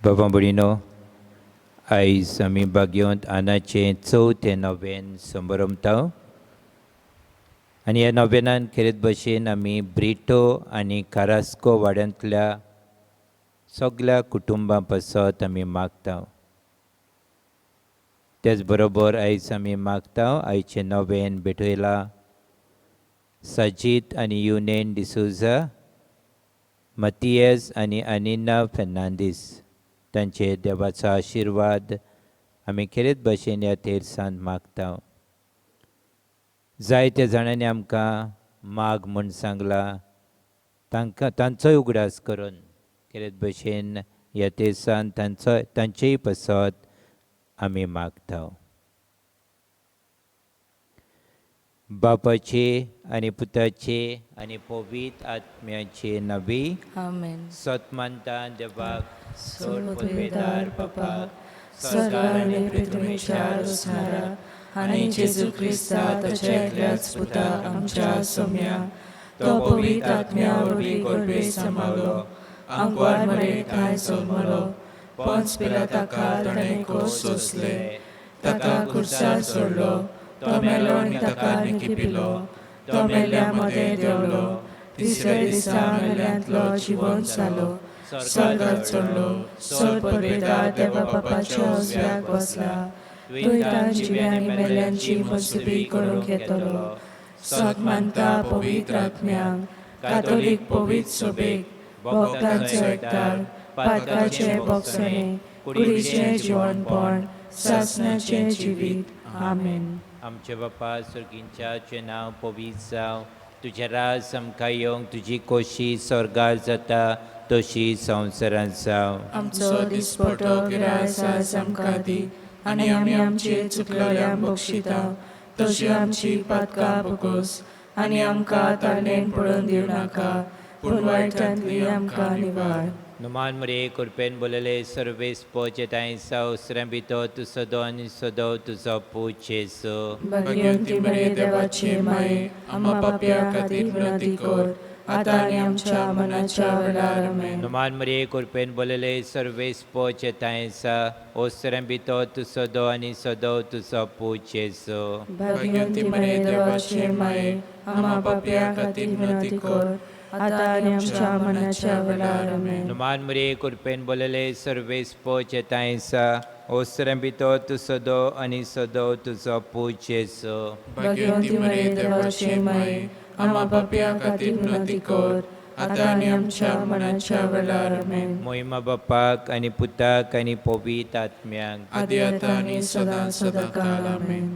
बाबा भयणीनो, आयज आमी बागयोंत आनाचें 4थें नोवेन समारंभता आनी ह्या नोवेनान खेरीत भशेन आमी ब्रिटो आनी कारास्को वाड्यांतल्या सगळ्या कुटुंबां पासत आमी मागता. तेच बरोबर आयज आमी मागता आयचें नोवेन भेटयला साजीत आनी युनेन डिसोजा, मतियेस आनी अनिना फेर्नांदीस. तांचे देवाचो आशिर्वाद आमी खेरीत भशेन ह्या तेरसांत मागता. जायत्या जाणांनी आमकां माग म्हूण सांगलां, तांचोय उगडास करून खेरीत भशेन ह्या तेरसांत तांचेय पासत आमी मागता. बापाचे आनी पुताचे आनी पवित्र आत्म्याचे नवी आमेन. सतमानता देवाक सोड सर्वोदयदार बापाक, स्वर्गार आनी पृथ्वीच्या रचणारा आनी जेजू क्रिस्ता ताच्या एकल्याच पुता आमच्या सोम्या, तो पवित्र आत्म्या वरवीं गोडबे सांबाळलो, आंकवार मरेक कांय जल्मलो, पोंच पिलाताका ताणें कोस सोंसले, ताका खुर्सार सोडलो, तो मेलो आनी ताका निखिपिलो, तो मेल्ल्या मदें देंवलो, तिसऱ्या दिसा मेल्ल्यांतलो जिवंत जालो, स्वर्गांत चडलो, सोड परबेदार देवा बापाच्या उजव्याक बसला, दुयेंतां जिवी आनी मेल्ल्यांची मजबी करूंक येतलो. सत मानता पवित्र आत्म्यांक, कातोलीक पवित्र सभेक, भक्तांचो एकठार, पातकाचे भोगसणे, कुडीचें जिवणपण, सासणाचें जिवीत. आमेन. आमचे बापा सुर्गींच्याचें नांव पवित्र जावं, तुजें राज आमकां येवंक, तुजी खोशी स्वर्गार जाता तशी संवसारांत जावं. आमचो दिसपटो गिराय आज आमकां दी, आनी आमी आमचे चुकलेल्यांक बक्षिता, तशी आमची पातकां भोगोस, आनी आमकां तारणेन पडोवन दिवं नाका, पूण वायटांतली आमकां निवार. नुमान मरे कुरपेन बोलले सर्वेस्पो चेतायसा उसरें भितर तू सदो आनी सदो तुजो पूज जेसू. भगवंती मरे देवाचे माये, आम्हा पाप्या खातीर विनंती कर, आतां आनी आमच्या मनाच्या वेळार. आमेन. नुमान मरे कुरपेन बोलले सर्वेस्पो चेतायसा उसरें भितर तू सदो आनी सदो तुजो पूज जेसू. भगवंती मरे देवाचे माये, आम्हा पाप्या खातीर विनंती कर, आतां आनी आमच्या मनाच्या वेळार. आमेन. नुमान मरे कुरपेन बोलले सर्वेस्पो चेतायसा उसरें भितर तू सदो आनी सदो तुजो पूज जेसू. भगवंती मरे देवाचे माये, आम्हा पाप्या खातीर विनंती कर, आतां आनी आमच्या मनाच्या वेळार. आमेन. मोहिमा बापाक आनी पुताक आनी पवित्र आत्म्यांक, आदी आतां आनी सदां सदांकाळ. आमेन.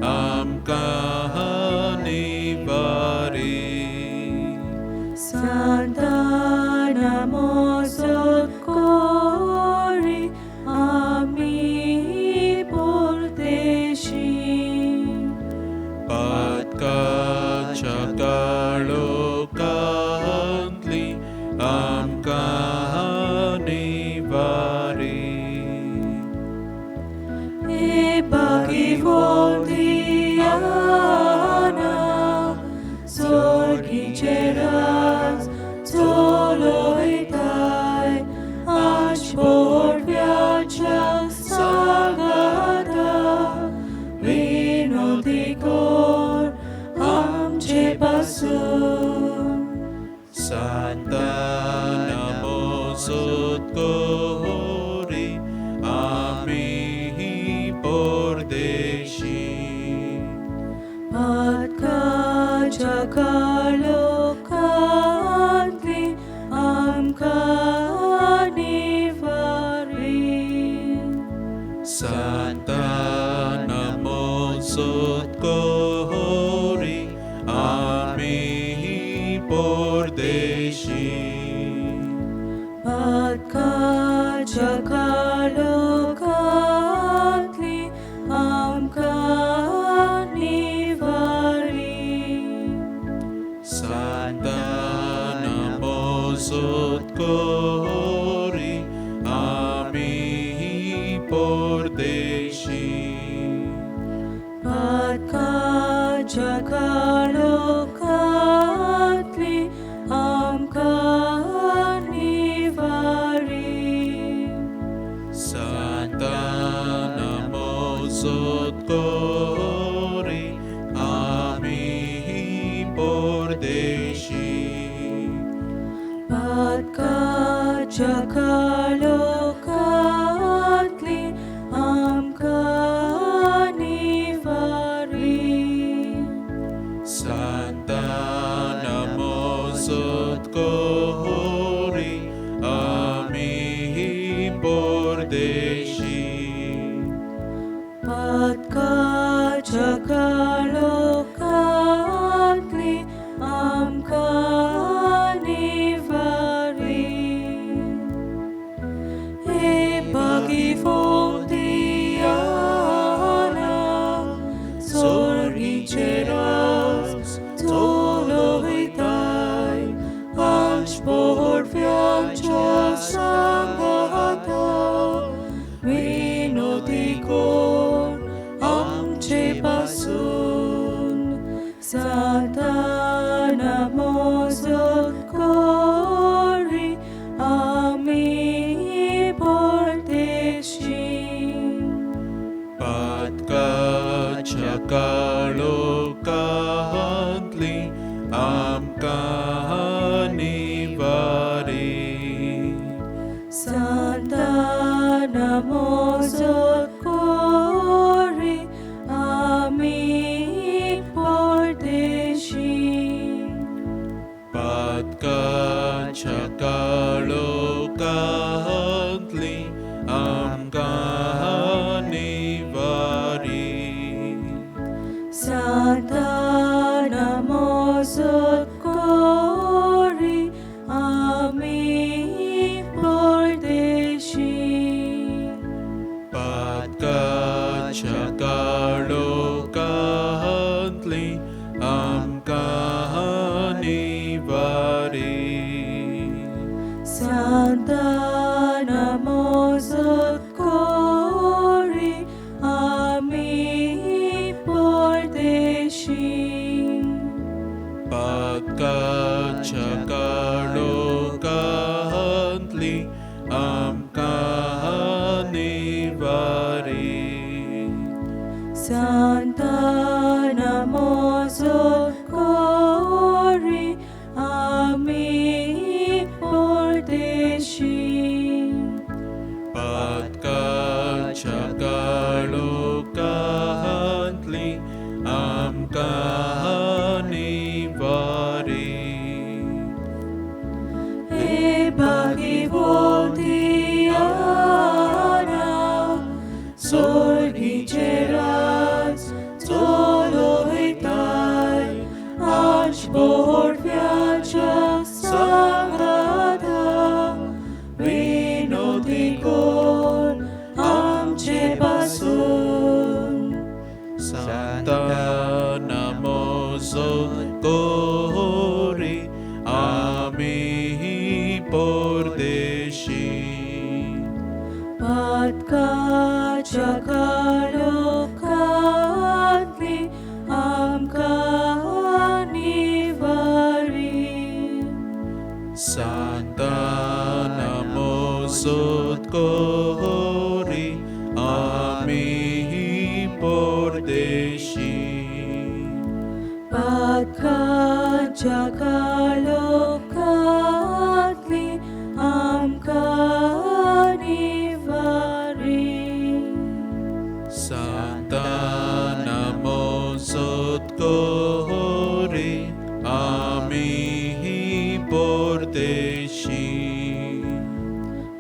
Am kahani Diana, sorgi ceras, toloitai, aș por viața sagata, vino di cor, am ce pasun. Santa namo sotcori, ami pordeshi. Patka jakalo kantli, am kanivari. Santa namo sotcori, ami pordeshi. Patka jakalo kantli, am kanivari. Santa namo sotcori, ami pordeshi. Patka jakalo kantli, am kanivari. Santa namo sotcori, ami pordeshi. Patka jakalo kantli, am kanivari. Santa namo sotcori, ami pordeshi. Patka jakalo kantli, am kanivari. E pagifong Diana, sorgi ceras, toloitai, aș por viața sangata, vino di cor, am ce pasun. Santa namo sotcori, ami porteshi. Patka jakalo kantli, am kanivari. Santa namo sotcori, ami porteshi. Patka jakalo kantli, am kanivari. Santa namo sotcori, ami porteshi. Patka jakalo kantli, am kanivari. Santa namo sotcori, ami porteshi. Patka jakalo kantli, am kanivari. Santa namo sotcori, ami porteshi. Patka jakalo kantli, am kanivari. E pagifong Diana, sorgi ceras, toloitai, परदेशी पातकाच्या काळोखांतली आमकां निवारी Santana mozot kori आम्ही परदेशी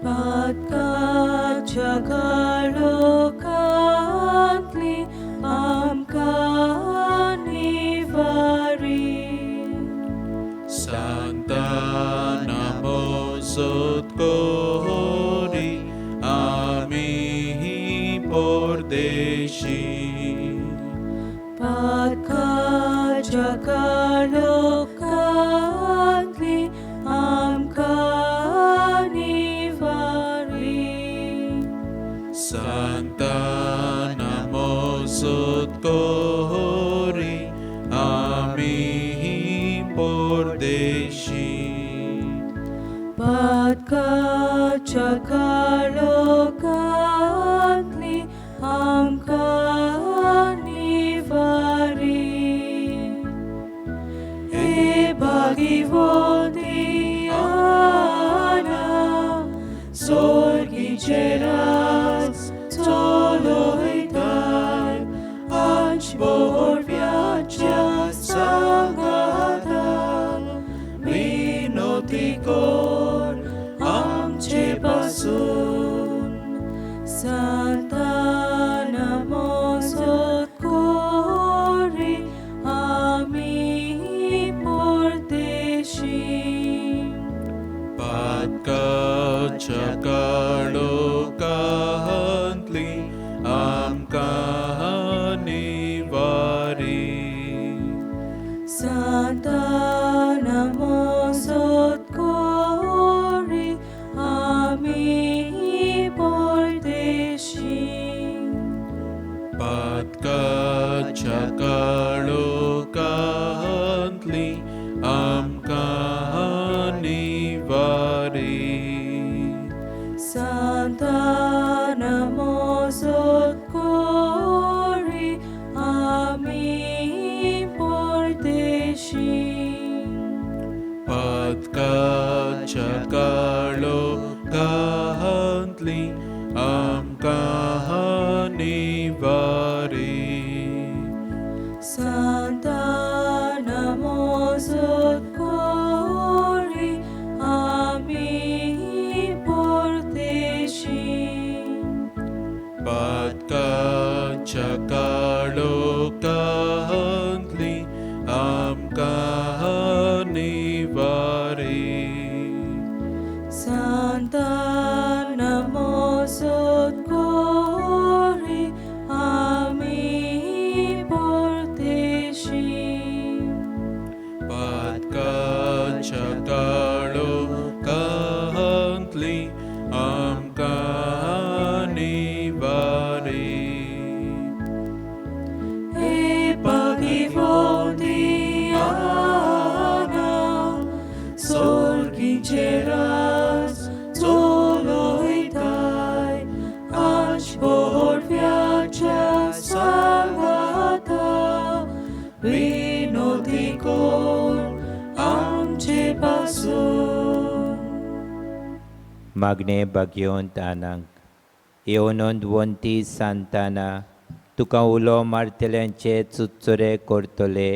पातकाच्या काळोखांतली आमकां निवारी Santana mozot kori आम्ही परदेशी पातकाच्या काळोखांतली आमकां निवारी Santana mozot kori आम्ही परदेशी पातकाच्या काळोखांतली आमकां निवारी हे भागिवोदियाना सोर्गीचे राज चलोयताय आज बोरव्याच्या सांगाता विनोदी कोर आमचे पासून Santana mozot kori आम्ही परदेशी पातकाच्या काळोखांतली आमकां निवारी Santana mozot kori आम्ही परदेशी पातकाच्या काळोखांतली आमकां निवारी Santana mozot kori आम्ही परदेशी पातकाच्या काळोखांतली आमकां निवारी Santana mozot kori आम्ही परदेशी पातकाच्या काळोखांतली आमकां निवारी Santana mozot kori आम्ही परदेशी पातकाच्या काळोखांतली आमकां निवारी हे भागिवोदियाना सोर्गीचे राज चलोयताय आज बोरव्याच्या सांगाता विनोदी कोर आमचे पासून मागणे भाग्योंत आनांक येवनोंद वंती सांताना तुका उलो मारतल्यांचे चुचुरे करतले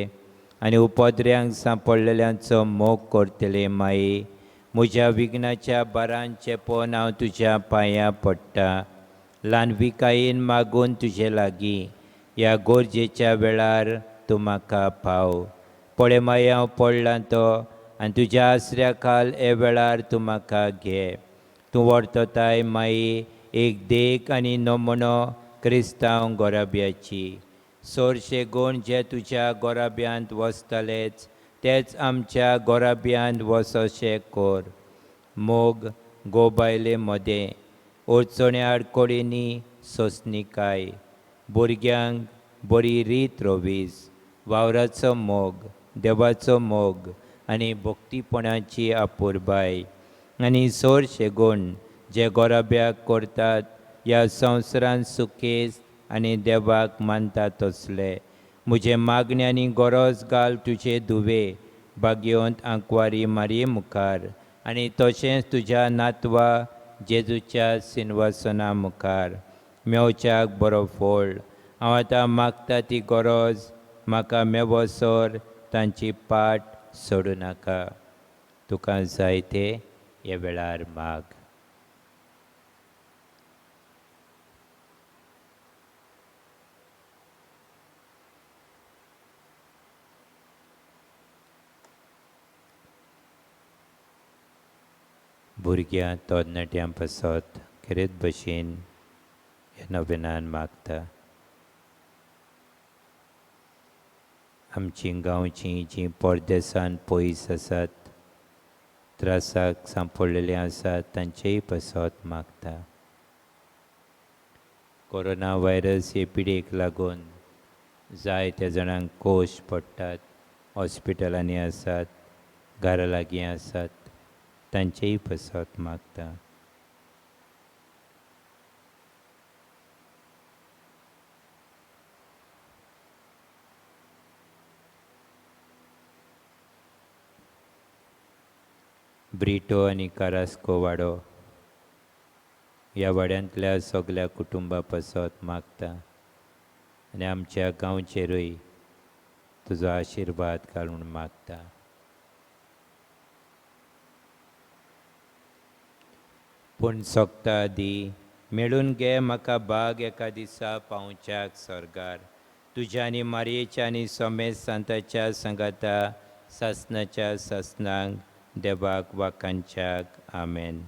आनी उपद्र्यांक सांपडलेल्यांचो मोग करतले माई म्हज्या विघ्नाच्या बारान चेपोन हांव तुज्या पांयां पडटा ल्हानविकायेन मागून तुजे लागीं ह्या गोरजेच्या वेळार तूं म्हाका पाव पळय माई हांव पडलां तो आनी तुज्या आसऱ्या खाल हे वेळार तूं म्हाका घे तूं वर्तताय माई एक देख आनी नमुनो क्रिस्तांव गोराब्याची चडशे गूण जे तुज्या गोराब्यांत वसतलेच तेच आमच्या गोराब्यांत वसोशे कोर मोग गोबायले मदें अडचण्या आडकोळींनी सोंसणीकाय भुरग्यांक बरी रीत रोवीस वावराचो मोग देवाचो मोग आनी भक्तीपणाची आपुरबाय आनी चडशे गूण जे गोराब्याक करतात ह्या संवसारांत सुखेस्त आनी देवाक मानता तसले म्हजे मागणी आनी गरज घाल तुजे दुवे भाग्यवंत आंकवारी मारये मुखार आनी तशेंच तुज्या नातवा जेजूच्या सिंहासना मुखार मेवच्याक बरो फळ हांव आतां मागता ती गरज म्हाका मेवसोर तांची पाट सोडूं नाका तुका जाय ते ह्या वेळार माग भुरग्यां तरणाट्यां पासत खरेच भशेन ह्या नव्यानान मागता आमचीं गांवचीं जीं परदेसान पयस आसात त्रासाक सांपडलेलीं आसात तांचेय पासत मागता कोरोना व्हायरस हे पिडेक लागून जायत्या जाणांक कोश पडटात हॉस्पिटलांनी आसात घरा लागीं आसात तांचेय पासत मागता ब्रिटो आनी कारास्को वाडो ह्या वाड्यांतल्या सगल्या कुटुंबा पासत मागता आनी आमच्या गांवचेरूय तुजो आशिर्वाद घालून मागता पूण सोगता आदी मेळून घे म्हाका बाग एका दिसा पावच्याक स्वर्गार तुज्या आनी मारयेच्या आनी सोमेत सांताच्या संगाता सासणाच्या सासणांक देवाक वाकांच्याक आमेन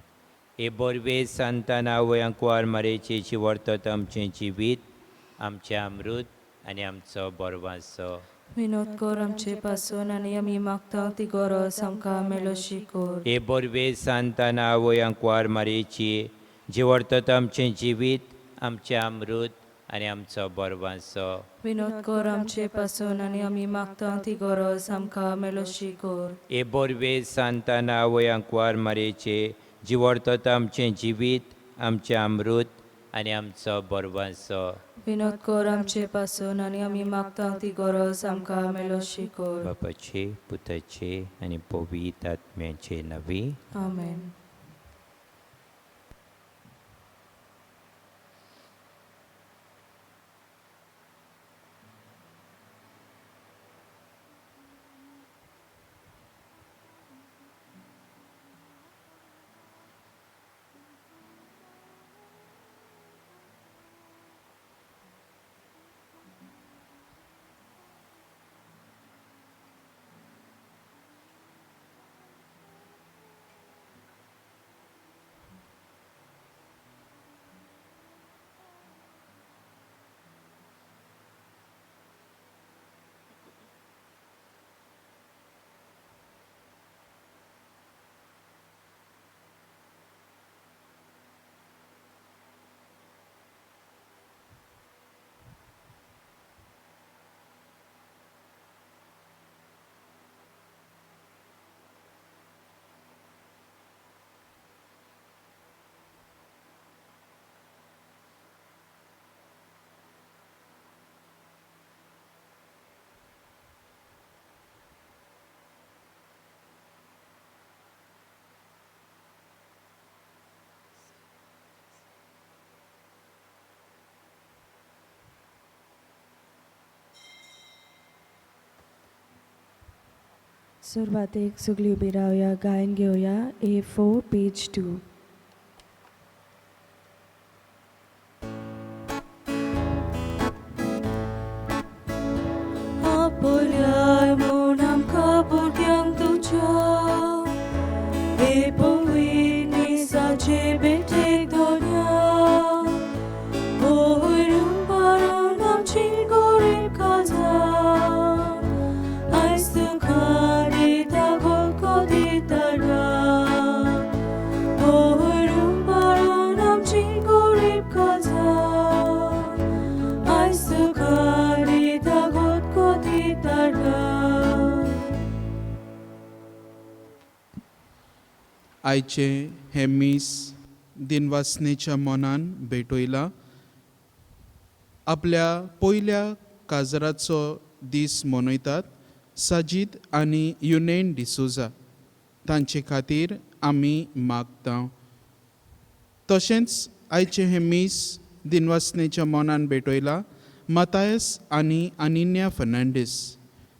हे बोरवे सांताना वयांकुवार मारयेचे जिवर्तत आमचें जिवीत आमचें अमृत आनी आमचो बोरवांसो विनोद कर आमचे पासून आनी आमी मागता ती गरज आमकां मेलोशी कर हे बोरवे सांताना वयांकुवार मारयेची जिवर्तत आमचें जिवीत आमचें अमृत आनी आमचो बोरवांसो विनोद कर आमचे पासून आनी आमी मागता ती गरज आमकां मेलोशी कर हे बोरवे सांताना वयांकुवार मारयेचे जिवर्तत आमचें जिवीत आमचें अमृत आनी आमचो बोरवांसो विनोद कर आमचे पासून आनी आमी मागता ती गरज आमकां मेलोशी कर बापाचे पुताचे आनी पवित्र आत्म्याचे नवी आमेन सुरवातेक सगळी उबी रावया गायन घेवया A4 पेज 2 आपल्याय म्हूण आमकां भुरग्यांक तुज्या हे पवित्र नेसाचे बेठेक दोनया भरून भरून आमची गोरीब काजा आयज तुका दिता घोलको दिता भरून भरून आमची गोरीब काजा आयज तुका दिता घोलको दिता आयचे हे मीस दिनवासनेच्या मनान भेटयला आपल्या पयल्या काजराचो दीस मनयतात साजीद आनी युनेन डिसोजा तांचे खातीर आमी मागता. तशेंच आयचे हे मीस दिनवासनेच्या मनान भेटयला मातायस आनी अनिन्या फर्नांडीस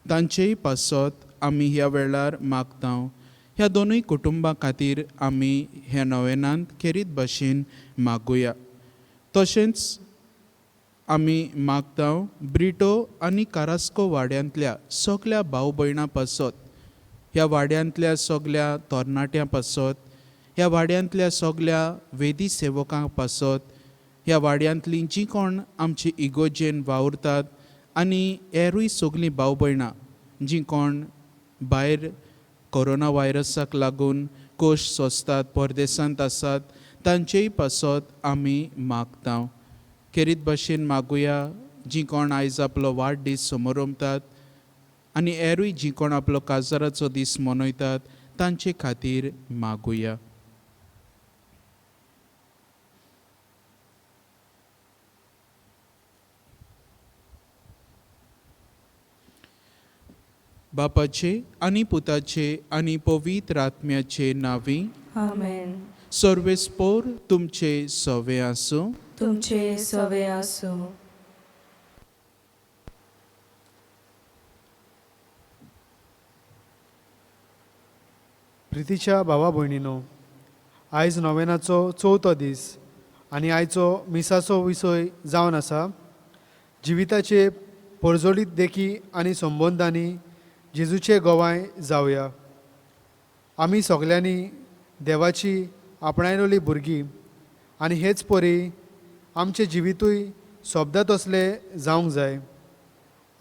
तांचेय पासत आमी ह्या वेळार मागता. ह्या दोनूय कुटुंबां खातीर आमी ह्या नोवेनांत खेरीत भाशेन मागुया. तशेंच आमी मागता ब्रिटो आनी कारास्को वाड्यांतल्या सगल्या भाव भयणां पासत, ह्या वाड्यांतल्या सगल्या तरणाट्यां पासत, ह्या वाड्यांतल्या सगल्या वेदी सेवकांक पासत, ह्या वाड्यांतलीं जीं कोण आमची इगोजेन वावुरतात आनी हेरूय सगलीं भाव भयणां जीं कोण भायर कोरोना व्हायरसाक लागून कोश सोंसतात, परदेसांत आसात, तांचेय पासत आमी मागता. खेरीत भाशेन मागुया जीं कोण आयज आपलो वाडदीस समोरमतात आनी हेरूय जीं कोण आपलो काजाराचो दीस मनयतात तांचे खातीर मागुया. बापाचे आनी पुताचे आनी पवित्र आत्म्याचे नांवी. आमेन. सर्वेस्पोर तुमचे सवे आसूं. तुमचे सवे आसूं. प्रितीच्या भावा भयणीनो, आयज नोवेनाचो चवथो दीस आनी आयचो मिसाचो विशय जावन आसा जिविताचे परजोडीत देखी आनी संबंदांनी जेजूचे गोवाय जावया. आमी सगल्यांनी देवाची आपणायलोली भुरगीं आनी हेच परी आमचें जिवितूय सोबदा तसले जावंक जाय.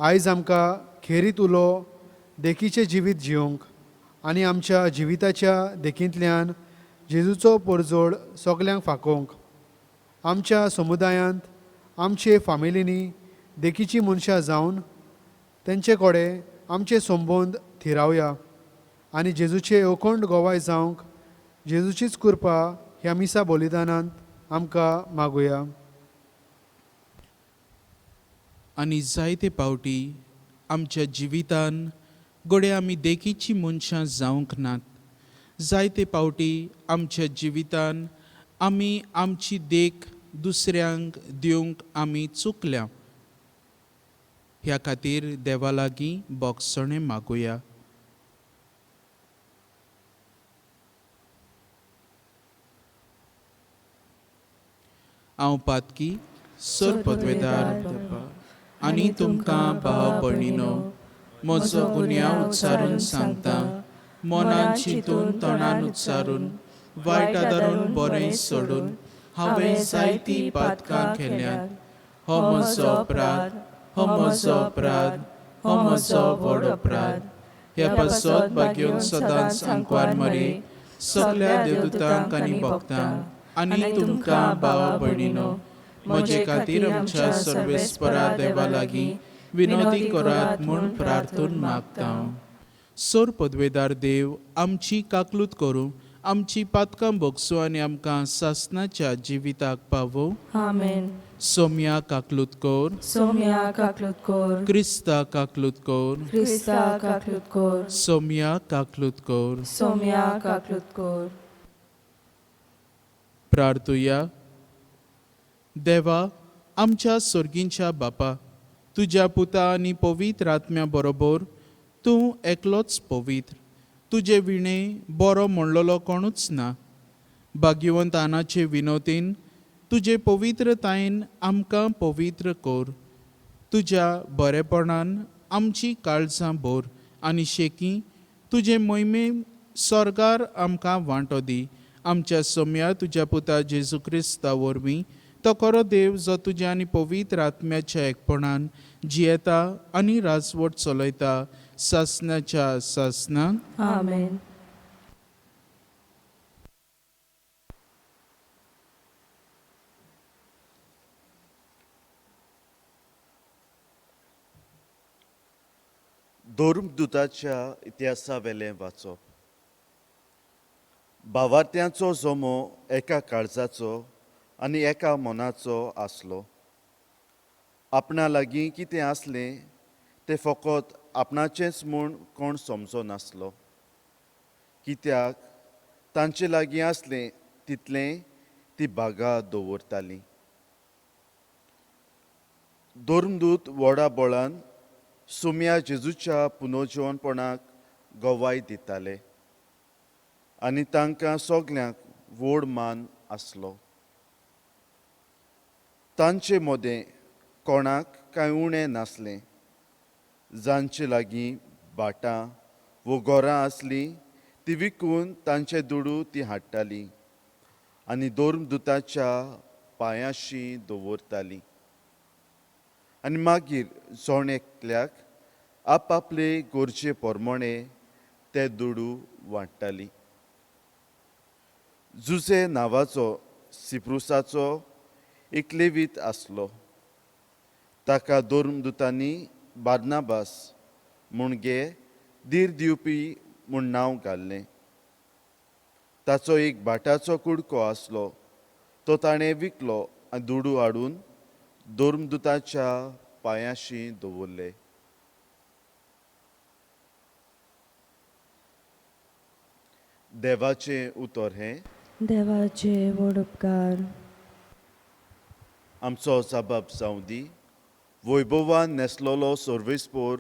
आयज आमकां खेरीत उलो देखीचें जिवीत जिवंक आनी आमच्या जिविताच्या देखींतल्यान जेजूचो परजोड सगल्यांक फाकोवंक, आमच्या समुदायांत आमचे फामिलींनी देखीची मनशां जावन तेंचे कडेन आमचे संबंद थिरावया आनी जेजूचे अखंड गोवाय जावंक जेजूचीच कृपा ह्या मिसा बलिदानांत आमकां मागुया. आनी जायते पावटी आमच्या जिवितान घडये आमी देखीची मनशां जावंक नात. जायते पावटी आमच्या जिवितान आमी आमची देख दुसऱ्यांक दिवंक आमी चुकल्या. ह्या खातीर देवा लागीं बोगसणे मागुया. हांव पातकी सर पदवेदार आनी तुमकां भाव भयणीनो म्हजो गुन्यांव उच्चारून सांगता, मनान चिंतून तोंडान उच्चारून वायट आदारून बरें सोडून हांवें जायतीं पातकां केल्यात. हो म्हजो अपराध, हो म्हजो अपराध, हो म्हजो व्हड अपराध. ह्या पासत भाग्योन सदांच आंकवार मरे सगल्या देवदूतांक आनी भक्तांक आनी तुमकां भाव भयणीनो म्हजे खातीर आमच्या सर्वेस्परा देवा लागीं विनोदी करात म्हूण प्रार्थून मागता. सोर पदवेदार देव आमची काकलूत करूं, आमची पातकां भोगसूं आनी आमकां सासणाच्या जिविताक पावो. आमेन. सोम्या काकलूत कोर, सोम्या काकलूत कोर. क्रिस्ता काकलूत कोर, क्रिस्ता काकलूत कोर. सोम्या काकलूत कोर. सोम्या काकलूत कोर. प्रार्थुया. देवा, आमच्या सर्गींच्या बापा, तुज्या पुता आनी पवित्र आत्म्या बरोबर तूं एकलोच पवित्र. तुजे विणे बरो म्हणलोलो कोणूच ना. भाग्यवंत आनाचे विनोतीन तुजे पवित्रतायेन आमकां पवित्र कोर. तुज्या बरेपणान आमची काळजां भर आनी शेकी तुजे मोहिमे स्वर्गार आमकां वांटो दी. आमच्या सोम्या तुज्या पुता जेजू क्रिस्ता वरवीं तो खरो देव जो तुज्या आनी पवित्र आत्म्याच्या एकपणान जियेता आनी राजवट चलयता सासणाच्या सासणाक. आमेन. धर्मदुताच्या इतिहासा वेलें वाचप. भावार्थ्यांचो जोमो एका काळजाचो आनी एका मनाचो आसलो. आपणा लागीं कितें आसलें तें फकत आपणाचेंच म्हूण कोण समजो नासलो, कित्याक तांचे लागीं आसलें तितलें ती बागा दवरतालीं. धर्मदूत व्हडा बोळान सुम्या जेजूच्या पुनर्जीवनपणाक गवाय दिताले आनी तांकां सगल्यांक व्हड मान आसलो. तांचे मोदें कोणाक कांय उणें नासलें. जांचे लागीं भाटां वो घरां आसलीं ती विकून तांचे दुडू ती हाडटालीं आनी धर्मदुताच्या पांयांशी दवरतालीं. आनी मागीर जोण एकल्याक आपआपले गरजे पोरमोणे ते दुडू वांट्टालीं. जुजे नांवाचो सिप्रुसाचो एक लेवीत आसलो. ताका धर्मदुतांनी बार्नाबास म्हूण धीर दिवपी म्हूण नांव घाल्लें. ताचो एक भाटाचो कुडको आसलो. तो ताणें विकलो आनी दुडू हाडून धर्मदुताच्या पांयांशी दवरले. देवाचें उतर हें देवाचे व्हड उपकार. आमचो जबाब जावं दी. वैभवान नेसलोलो सर्वेस्पोर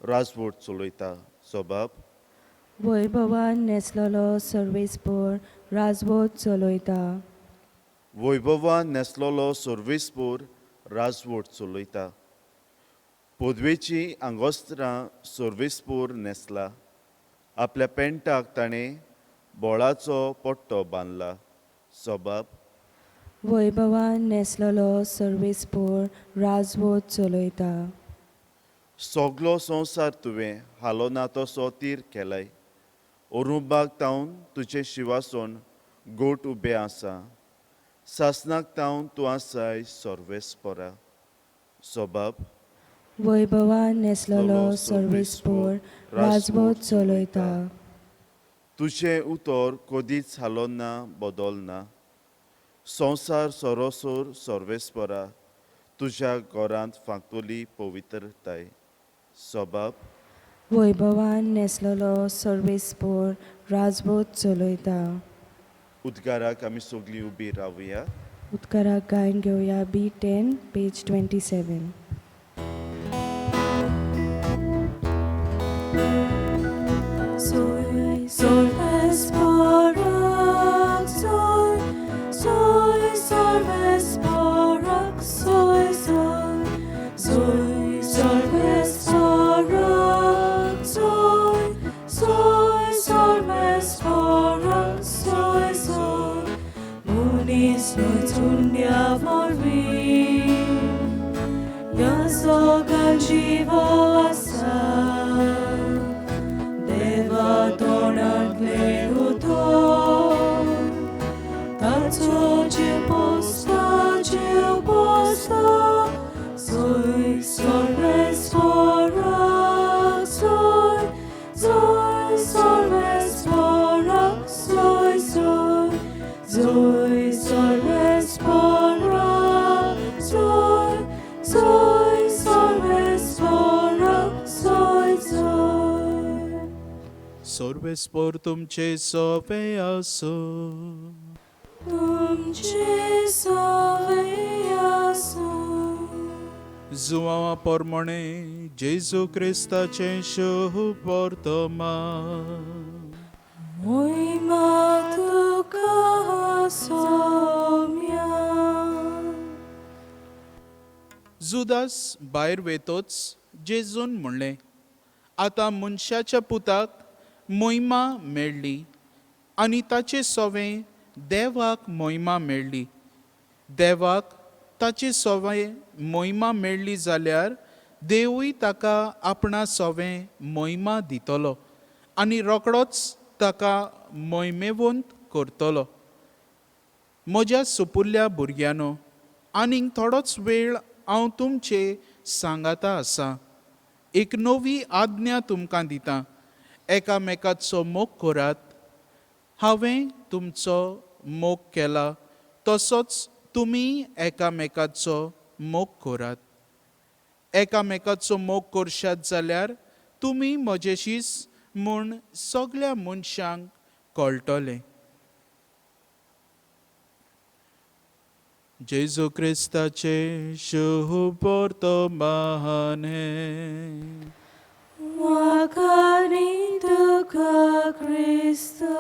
राजवट चलयता. जबाब. वैभवान नेसलेलो सर्वेस्पोर राजवट चलयता. वैभवान नेसलोलो सर्वेस्पोर राजवट चलयता. पदवेची आंगोस्त्रां सर्वेस्पोर नेसला. आपल्या पेंटाक ताणें बोळाचो पट्टो बांदला. जबाब. वैभवान नेसलेलो सर्वेस्पोर राजवट चलयता. सगलो संवसार तुवें हालोना तसो तीर केलाय. अरुंबाक तावन तुजे शिवासोन गोट उबें आसा. सासनाक तावन तूं आसाय सर्वेस्पोरा. जबाब. वैभवान नेसलेलो सर्वेस्पोर राजवट चलयता. तुजें उतर कदीच हालोना बदलना. संवसार सरोसोर सर्वेस्परा तुज्या घरांत फांकतली पवित्रताय. जबाब. वैभवान नेसलेलो सर्वेस्पोर राजवट चलयता. उद्गाराक आमी सगळीं उबी रावया. उद्गाराक गायन घेवया B10 page 27. Soy Sorvesporak, soy Sorvesporak, soy Sorvesporak, soy Sorvesporak, soy Munis noi tundia vorvi, ja sogal živo asa. Deva donat lehuto, taco je posta, soy Sorvesporak, soy Sorvesporak, soy Sorvesporak, soy Sorvesporak, soy. सर्वेस्पोर तुमचे सोवे आसो. तुमचे सवयासो. जुवां पोरमोणे जेजू क्रिस्ताचें शुभ वर्तमान. Moima tuka somya. Judas भायर वेतोच जेजून म्हणलें, आतां मनशाच्या पुताक मोहिमा मेळ्ळी आनी ताचे सोवें देवाक मोहिमा मेळ्ळी. देवाक ताचे सोवें मोहिमा मेळ्ळी जाल्यार देवूय ताका आपणा सोवें मोहिमा दितलो आनी रोकडोच ताका मोहिमेवंत करतलो. म्हज्या सुपुल्ल्या भुरग्यानो, आनीक थोडोच वेळ हांव तुमचे सांगाता आसा. एक नवी आज्ञा तुमकां दितां, एकामेकाचो मोग करात. हांवें तुमचो मोग केला तसोच तुमी एकामेकाचो मोग करात. एकामेकाचो मोग करशात जाल्यार तुमी म्हजेशीच म्हूण सगळ्या मनशांक कळटलें. जेजू क्रिस्ताचे शुभ वर्तमान हे Wakani tuka Kristo.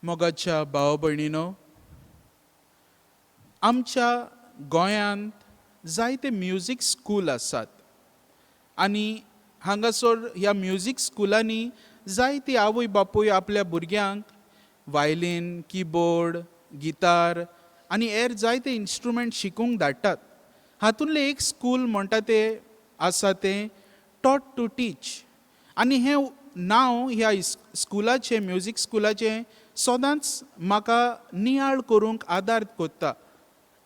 मोगाच्या भाव भयणीनो, आमच्या गोंयांत जायते म्युजीक स्कूल आसात आनी हांगासर ह्या म्युजीक स्कुलांनी जायती आवय बापूय आपल्या भुरग्यांक वायलीन, कीबोर्ड, गिटार आनी हेर जायते इन्स्ट्रुमेंट शिकूंक धाडटात. हातूंतलें एक स्कूल म्हणटा तें आसा तें टॉट टू टीच. आनी हें नांव ह्या स्कुलाचें, म्युजीक स्कुलाचें सदांच म्हाका नियाळ करूंक आदार कोत्ता.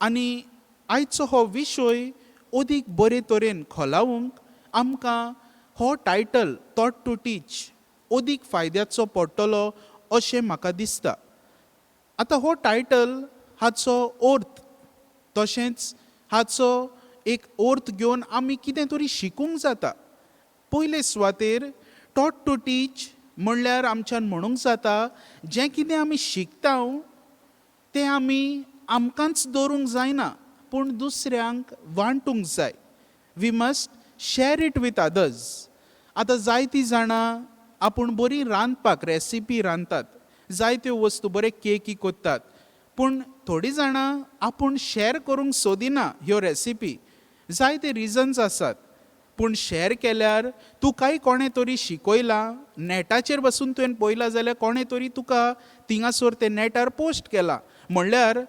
आनी आयचो हो विशय अदीक बरे तरेन खोलावूंक आमकां हो टायटल टॉट टू टीच अदीक फायद्याचो पडटलो अशें म्हाका दिसता. आतां हो टायटल हाचो अर्थ तशेंच हाचो एक अर्थ घेवन आमी कितें तरी शिकूंक जाता. पयले सुवातेर टॉट टू टीच म्हणल्यार आमच्यान म्हणूंक जाता जें कितें आमी शिकता तें आमी आमकांच दवरूंक जायना पूण दुसऱ्यांक वांटूंक जाय. We must share it with others. आतां जायतीं जाणां आपूण बरी रांदपाक रेसिपी रांदतात, जायत्यो वस्तू बरे केकी कोत्तात, पूण थोडीं जाणां आपूण शेअर करूंक सोदिना ह्यो रेसिपी. जायते रिजन्स आसात. पूण शेअर केल्यार तुकाय कोणें तरी शिकयलां, नॅटाचेर बसून तुवें पळयलां जाल्यार कोणें तरी तुका थिंगासर तें नॅटार पोस्ट केलां म्हणल्यार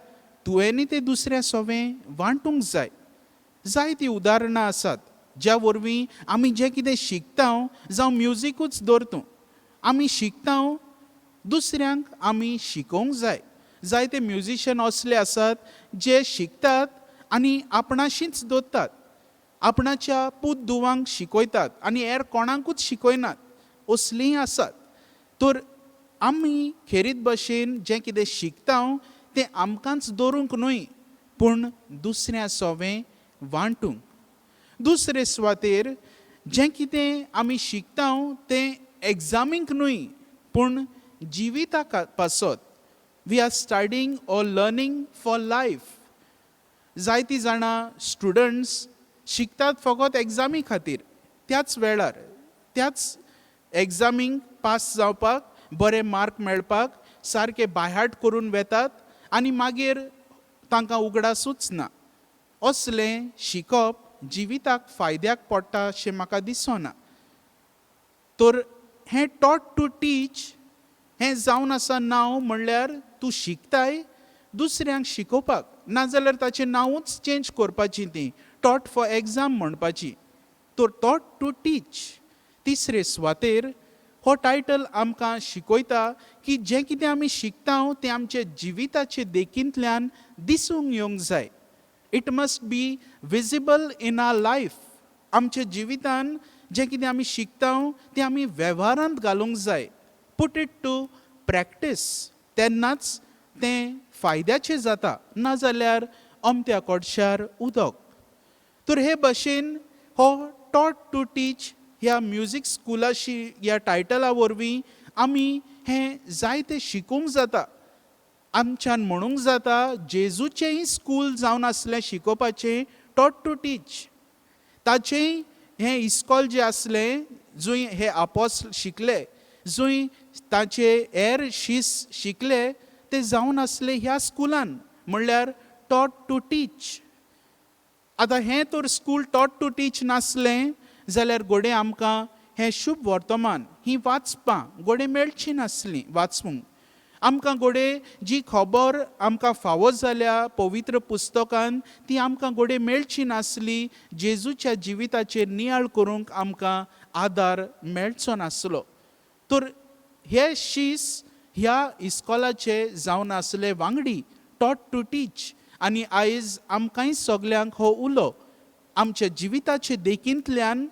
तुवेंनी तें दुसऱ्या सोबें वांटूंक जाय. जायतीं उदाहरणां आसात ज्या वरवीं आमी जें कितें शिकता जावं म्युजीकूच धरतूं, आमी शिकता दुसऱ्यांक आमी शिकोवंक जाय. जायते म्युजिशियन असले आसात जे शिकतात आनी आपणाशींच दवरतात, आपणाच्या पूत धुवांक शिकयतात आनी हेर कोणाकूच शिकयनात, असलींय आसात. तर आमी खेरीत भाशेन जें कितें शिकता तें आमकांच दवरूंक न्हय पूण दुसऱ्या सोबें वांटूंक. दुसरे सुवातेर जें कितें आमी शिकता तें एग्जामीक न्हय पूण जिविताक पासत. We are studying or learning for life. जायतीं जाणां स्टुडंट्स शिकतात फकत एग्जामी खातीर. त्याच वेळार त्याच एग्जामीक पास जावपाक, बरे मार्क मेळपाक सारके बायहार्ट करून वेतात आनी मागीर तांकां उगडासूच ना. असलें शिकप जिविताक फायद्याक पडटा अशें म्हाका दिसना. तर हें टॉट टू टीच हें जावन आसा नांव म्हणल्यार तूं शिकताय दुसऱ्यांक शिकोवपाक, नाजाल्यार ताचें नांवूच चेंज करपाची, ती टॉट फॉर एग्जाम म्हणपाची. तर टॉट टू टीच तिसरे सुवातेर हो टायटल आमकां शिकयता की जें कितें आमी शिकता तें आमच्या जिविताचे देखींतल्यान दिसूंक येवंक जाय. It must be visible in our life. आमच्या जिवितान जें कितें आमी शिकता तें आमी वेव्हारांत घालूंक जाय. Put it to practice. तेन्नाच तें फायद्याचें जाता, नाजाल्यार अमत्या कोडशार उदक. तर हे भाशेन हो टॉट टू टीच ह्या म्युजीक स्कुलाशी ह्या टायटला वरवीं आमी हें जायतें शिकूंक जाता. आमच्यान म्हणूंक जाता जेजूचेंय स्कूल जावन आसलें शिकोवपाचें टॉट टू टीच. ताचेंय हें इस्कॉल जें आसलें जंय हे आपोस्ल शिकले, जंय ताचे हेर शीस शिकले, ते जावन आसले ह्या स्कुलान म्हणल्यार टॉट टू टीच. आतां हें तर स्कूल टॉट टू टीच नासलें जाल्यार घोडे आमकां हें शुभ वर्तमान ही वाचपां घोडे मेळची नासलीं वाचूंक. आमकां घोडे जी खबर आमकां फावो जाल्या पवित्र पुस्तकान ती आमकां घोडे मेळची नासली. जेजूच्या जिविताचेर नियाळ करूंक आमकां आदार मेळचो नासलो. तर हे शीस ह्या इस्कॉलाचे जावन आसले वांगडी टॉट टू टीच. आनी आयज आमकांय सगल्यांक हो उलो आमच्या जिविताचे देखींतल्यान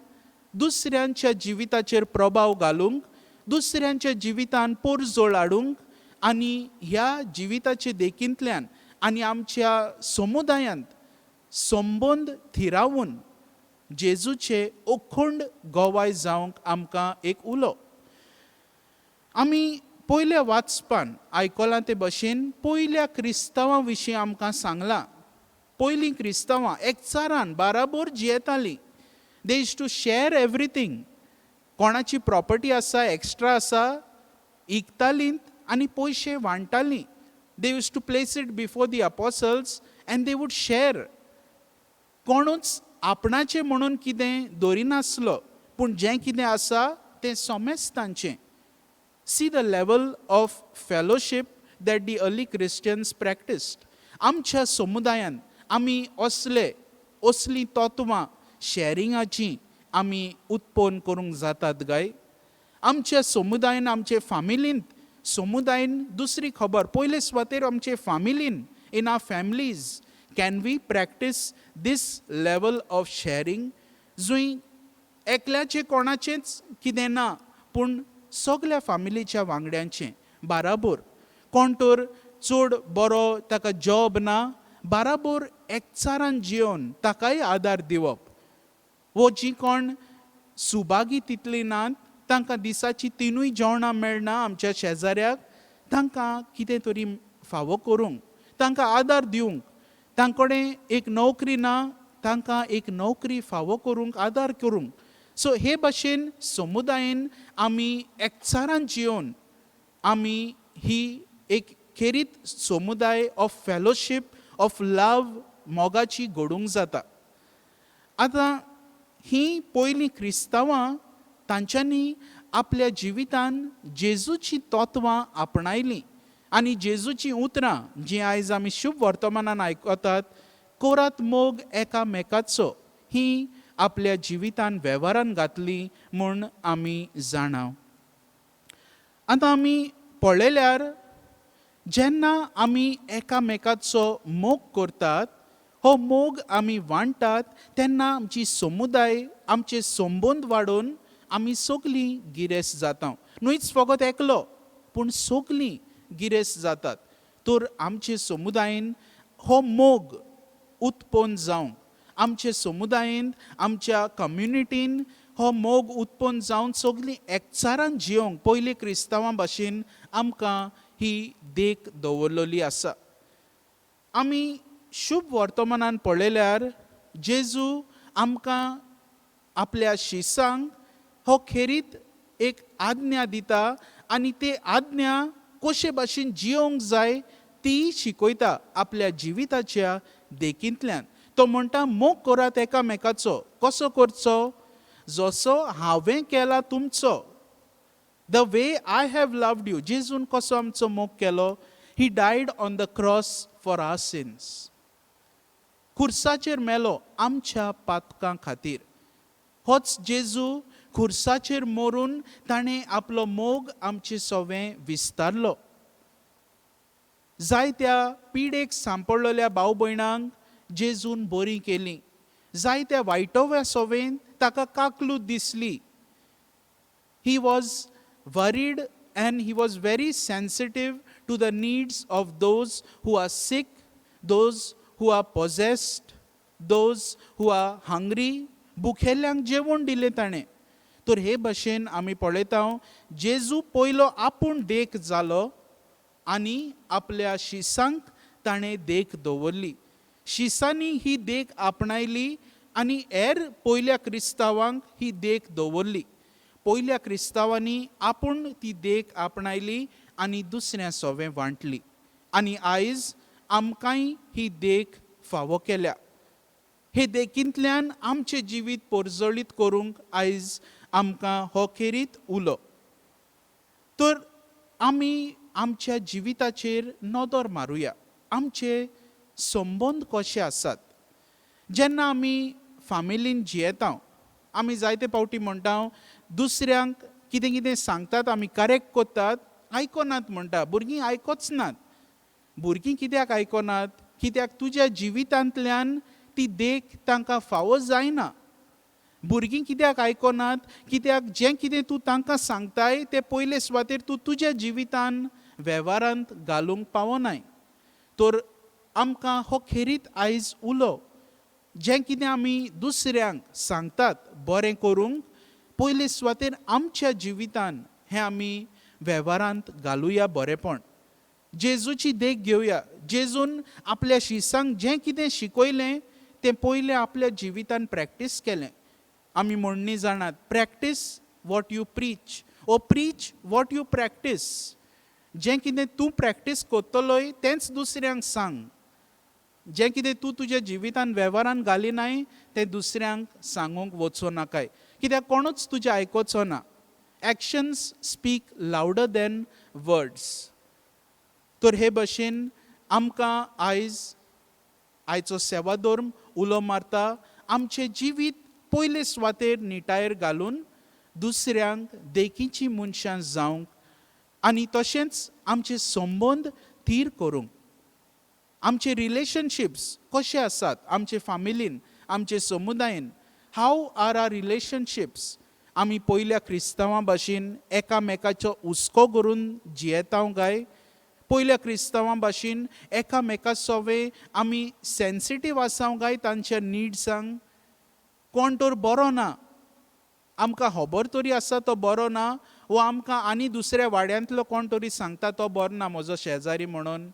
दुसऱ्यांच्या जिविताचेर प्रभाव घालूंक, दुसऱ्यांच्या जिवितान पोरजोळ हाडूंक आनी ह्या जिविताचे देखींतल्यान आनी आमच्या समुदायांत संबंद थिरावून जेजूचे अखंड गोवाय जावंक आमकां एक उलो. आमी पयल्या वाचपान आयकलां ते भशेन पयल्या क्रिस्तांवां विशीं आमकां सांगलां. पयलीं क्रिस्तांवां एकचारान बाराबोर जियेतालीं. They use to share everything. कोणाची प्रॉपर्टी आसा एक्स्ट्रा आसा इकतालीं आनी पयशे वांटतालीं. They use to place it before the apostles and they would share. कोणूच आपणाचें म्हणून कितें दवरिनासलो, पूण जें कितें आसा तें सोमेच तांचें. See the level of fellowship that the early Christians practised. आमच्या समुदायांत आमी असलीं तत्वां शेअरिंगाची आमी उत्पन्न करूंक जातात काय? आमच्या समुदायान, आमचे फामिलींत, समुदायान दुसरी खबर पयले सुवातेर आमचे फामिलीन, in our families can we practise this level of sharing, जंय एकल्याचें कोणाचेंच कितें ना, पूण सगल्या फामिलीच्या वांगड्यांचें बाराबोर. कोण तर चड बरो, ताका जॉब ना, बाराबोर एकचारान जियोन ताकाय आदार दिवप. वो जी कोण सुभागी तितली नात, तांकां दिसाची 3 जेवणां मेळना आमच्या शेजाऱ्याक, तांकां कितें तरी फावो करूंक, तांकां आदार दिवंक. तांकडेन एक नोकरी ना, तांकां एक नोकरी फावो करूंक, आदार करूंक. सो हे भाशेन समुदायान आमी एकचारान जियोन आमी ही एक खेरीत समुदाय ऑफ फेलोशीप, ऑफ लव मोगाची घडोवंक जाता. आतां ही पयलीं क्रिस्तांवां तांच्यांनी आपल्या जिवितान जेजूची तत्वां आपणायलीं आनी जेजूची उतरां जीं आयज आमी शुभ वर्तमानान आयकतात, कोरात मोग एकामेकाचो, ही आपल्या जिवितान वेव्हारान घातली म्हूण आमी जाणाव. आतां आमी पळयल्यार जेन्ना आमी एकामेकाचो मोग करतात, हो मोग आमी वांटतात, तेन्ना आमची समुदाय, आमचे संबंद वाडोवन आमी सगलीं गिरेस्त जाता. न्हूच फकत एकलो, पूण सगलीं गिरेस्त जातात. तर आमचे समुदायान हो मोग उत्पन्न जावंक, आमचे समुदायान, आमच्या कम्युनिटीन हो मोग उत्पन्न जावन सगलीं एकचारान जियोंक पयले क्रिस्तांवां भाशेन आमकां ही देख दवरलेली आसा. आमी शुभ वर्तमानान पळयल्यार जेजू आमकां आपल्या शिसांक हो खेरीत एक आज्ञा दिता आनी ते आज्ञा कशे भाशेन जियोंक जाय ती शिकयता आपल्या जिविताच्या देखींतल्यान. तो म्हणटा मोग करात एकामेकाचो. कसो करचो? जसो हांवें केला तुमचो. The way I have loved you. जेजून कसो आमचो मोग केलो? He died on the cross for our sins. खुर्साचेर मेलो आमच्या पातकां खातीर. होच जेजू खुर्साचेर मरून ताणें आपलो मोग आमचे सवें विस्तारलो. जायत्या पिडेक सांपडलेल्या भाव भयणांक जेजून बरी केली. जायत्या वायटव्या सवेन ताका काकलूत दिसली. He was worried and he was very sensitive to the needs of those who are sick, those who are possessed, those who are hungry. भुकेल्यांक जेवण दिलें ताणें. तर हे भाशेन आमी पळयता जेजू पयलो आपूण देख जालो आनी आपल्या शिसांक ताणें देख दवरली. शिसांनी ही देख आपणायली आनी हेर पयल्या क्रिस्तांवांक ही देख दवरली. पयल्या क्रिस्तांवांनी आपूण ती देख आपणायली आनी दुसऱ्या सवें वांटली. आनी आयज आमकांय ही देख फावो केल्या. हे देखींतल्यान आमचें जिवीत पोरजोळीत करूंक आयज आमकां हो खेरीत उलो. तर आमी आमच्या जिविताचेर नदर मारुया. आमचे संबंद कशे आसात? जेन्ना आमी फामिलीन जियेता, आमी जायते फावटी म्हणटा दुसऱ्यांक कितें कितें सांगतात, आमी करेक्ट करतात, आयकनात म्हणटा. भुरगीं आयकोच नात. भुरगीं कित्याक आयकनात? कित्याक तुज्या जिवितांतल्यान ती देख तांकां फावो जायना. भुरगीं कित्याक आयकनात? कित्याक जें कितें तूं तांकां सांगताय तें पयले सुवातेर तूं तुज्या जिवितान वेव्हारांत घालूंक पावनाय. तर आमकां हो खेरीत आयज उलो जें कितें आमी दुसऱ्यांक सांगतात बरें करूंक पयले सुवातेर आमच्या जिवितान हें आमी वेव्हारांत घालुया बरेंपण. जेजूची देख घेवया. जेजून आपल्या शिसांक जें कितें शिकयलें तें पयलें आपल्या जिवितान प्रॅक्टीस केलें. आमी म्हणणी जाणात, practise what you preach or preach what you practise. जें कितें तूं प्रॅक्टीस करतलोय तेंच दुसऱ्यांक सांग. जें कितें तूं तुज्या जिवितान वेव्हारान घालिनाय तें दुसऱ्यांक सांगूंक वचो नाकाय, कित्याक कोणूच तुजें आयकोचो ना. Actions speak louder than words. तर हे भशेन आमकां आयचो सेवाधर्म उलो मारता आमचें जिवीत पयले सुवातेर निटायेर घालून दुसऱ्यांक देखीची मनशां जावंक आनी तशेंच आमचे संबंद थीर करूंक. आमचे रिलेशनशिप्स कशे आसात आमचे फॅमिलीन, आमचे समुदायान. How are our relationships. आमी पयल्या क्रिस्तांवां भाशेन एकामेकाचो हुस्को करून जियेता काय? पयल्या क्रिस्तांवां भाशेन एकामेका सोवे आमी सेन्सिटीव आसांव काय तांच्या निड्सांक? कोण तर बरो ना, आमकां खबर तरी आसा तो बरो ना, वो आमकां आनी दुसऱ्या वाड्यांतलो कोण तरी सांगता तो बरो ना म्हजो शेजारी म्हणून.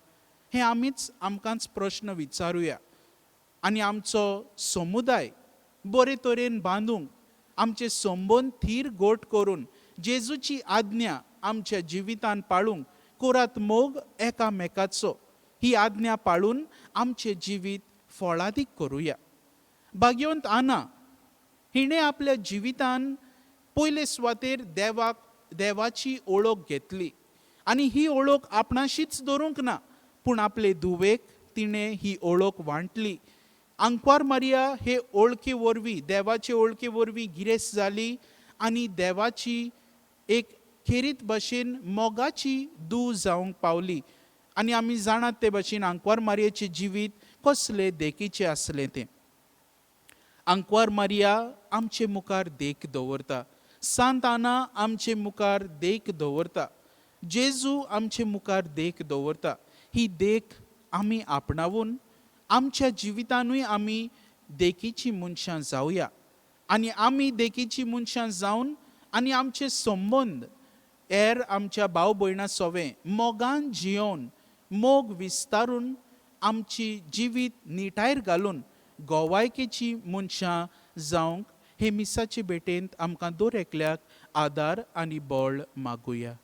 हे आमीच आमकांच प्रश्न विचारुया आनी आमचो समुदाय बरे तरेन बांदूंक, आमचे संबंद थीर गोट करून जेजूची आज्ञा आमच्या जिवितान पाळूंक कुरात मोग एकामेकाचो. ही आज्ञा पाळून आमचे जिवीत फळादीक करुया. भाग्यवंत आना हिणें आपल्या जिवितान पयले सुवातेर देवाची ओळख घेतली आनी ही ओळख आपणाशीच दवरूंक ना, पूण आपले धुवेक तिणें ही ओळख वांटली. आंकवार मारिया हे ओळखे वरवीं, देवाचे ओळखे वरवीं गिरेस्त जाली आनी देवाची एक खेरीत भशेन मोगाची धूव जावंक पावली. आनी आमी जाणात ते भशेन आंकवार मारयेचें जिवीत कसलें देखीचें आसलें तें. आंकवार मारिया आमचे मुखार देख दवरता. सांत आना आमचे मुखार देख दवरता. जेजू आमचे मुखार देख दवरता. ही देख आमी आपणावून आमच्या जिवितानूय आमी देखीची मनशां जावया आनी आमी देखीची मनशां जावन आनी आमचे संबंद हेर आमच्या भाव भयणां सोवे मोगान जियोवन मोग विस्तारून आमची जिवीत निटायेर घालून गोवायकेची मनशां जावंक हे मिसाचे भेटेंत आमकां दर एकल्याक आदार आनी बळ मागुया.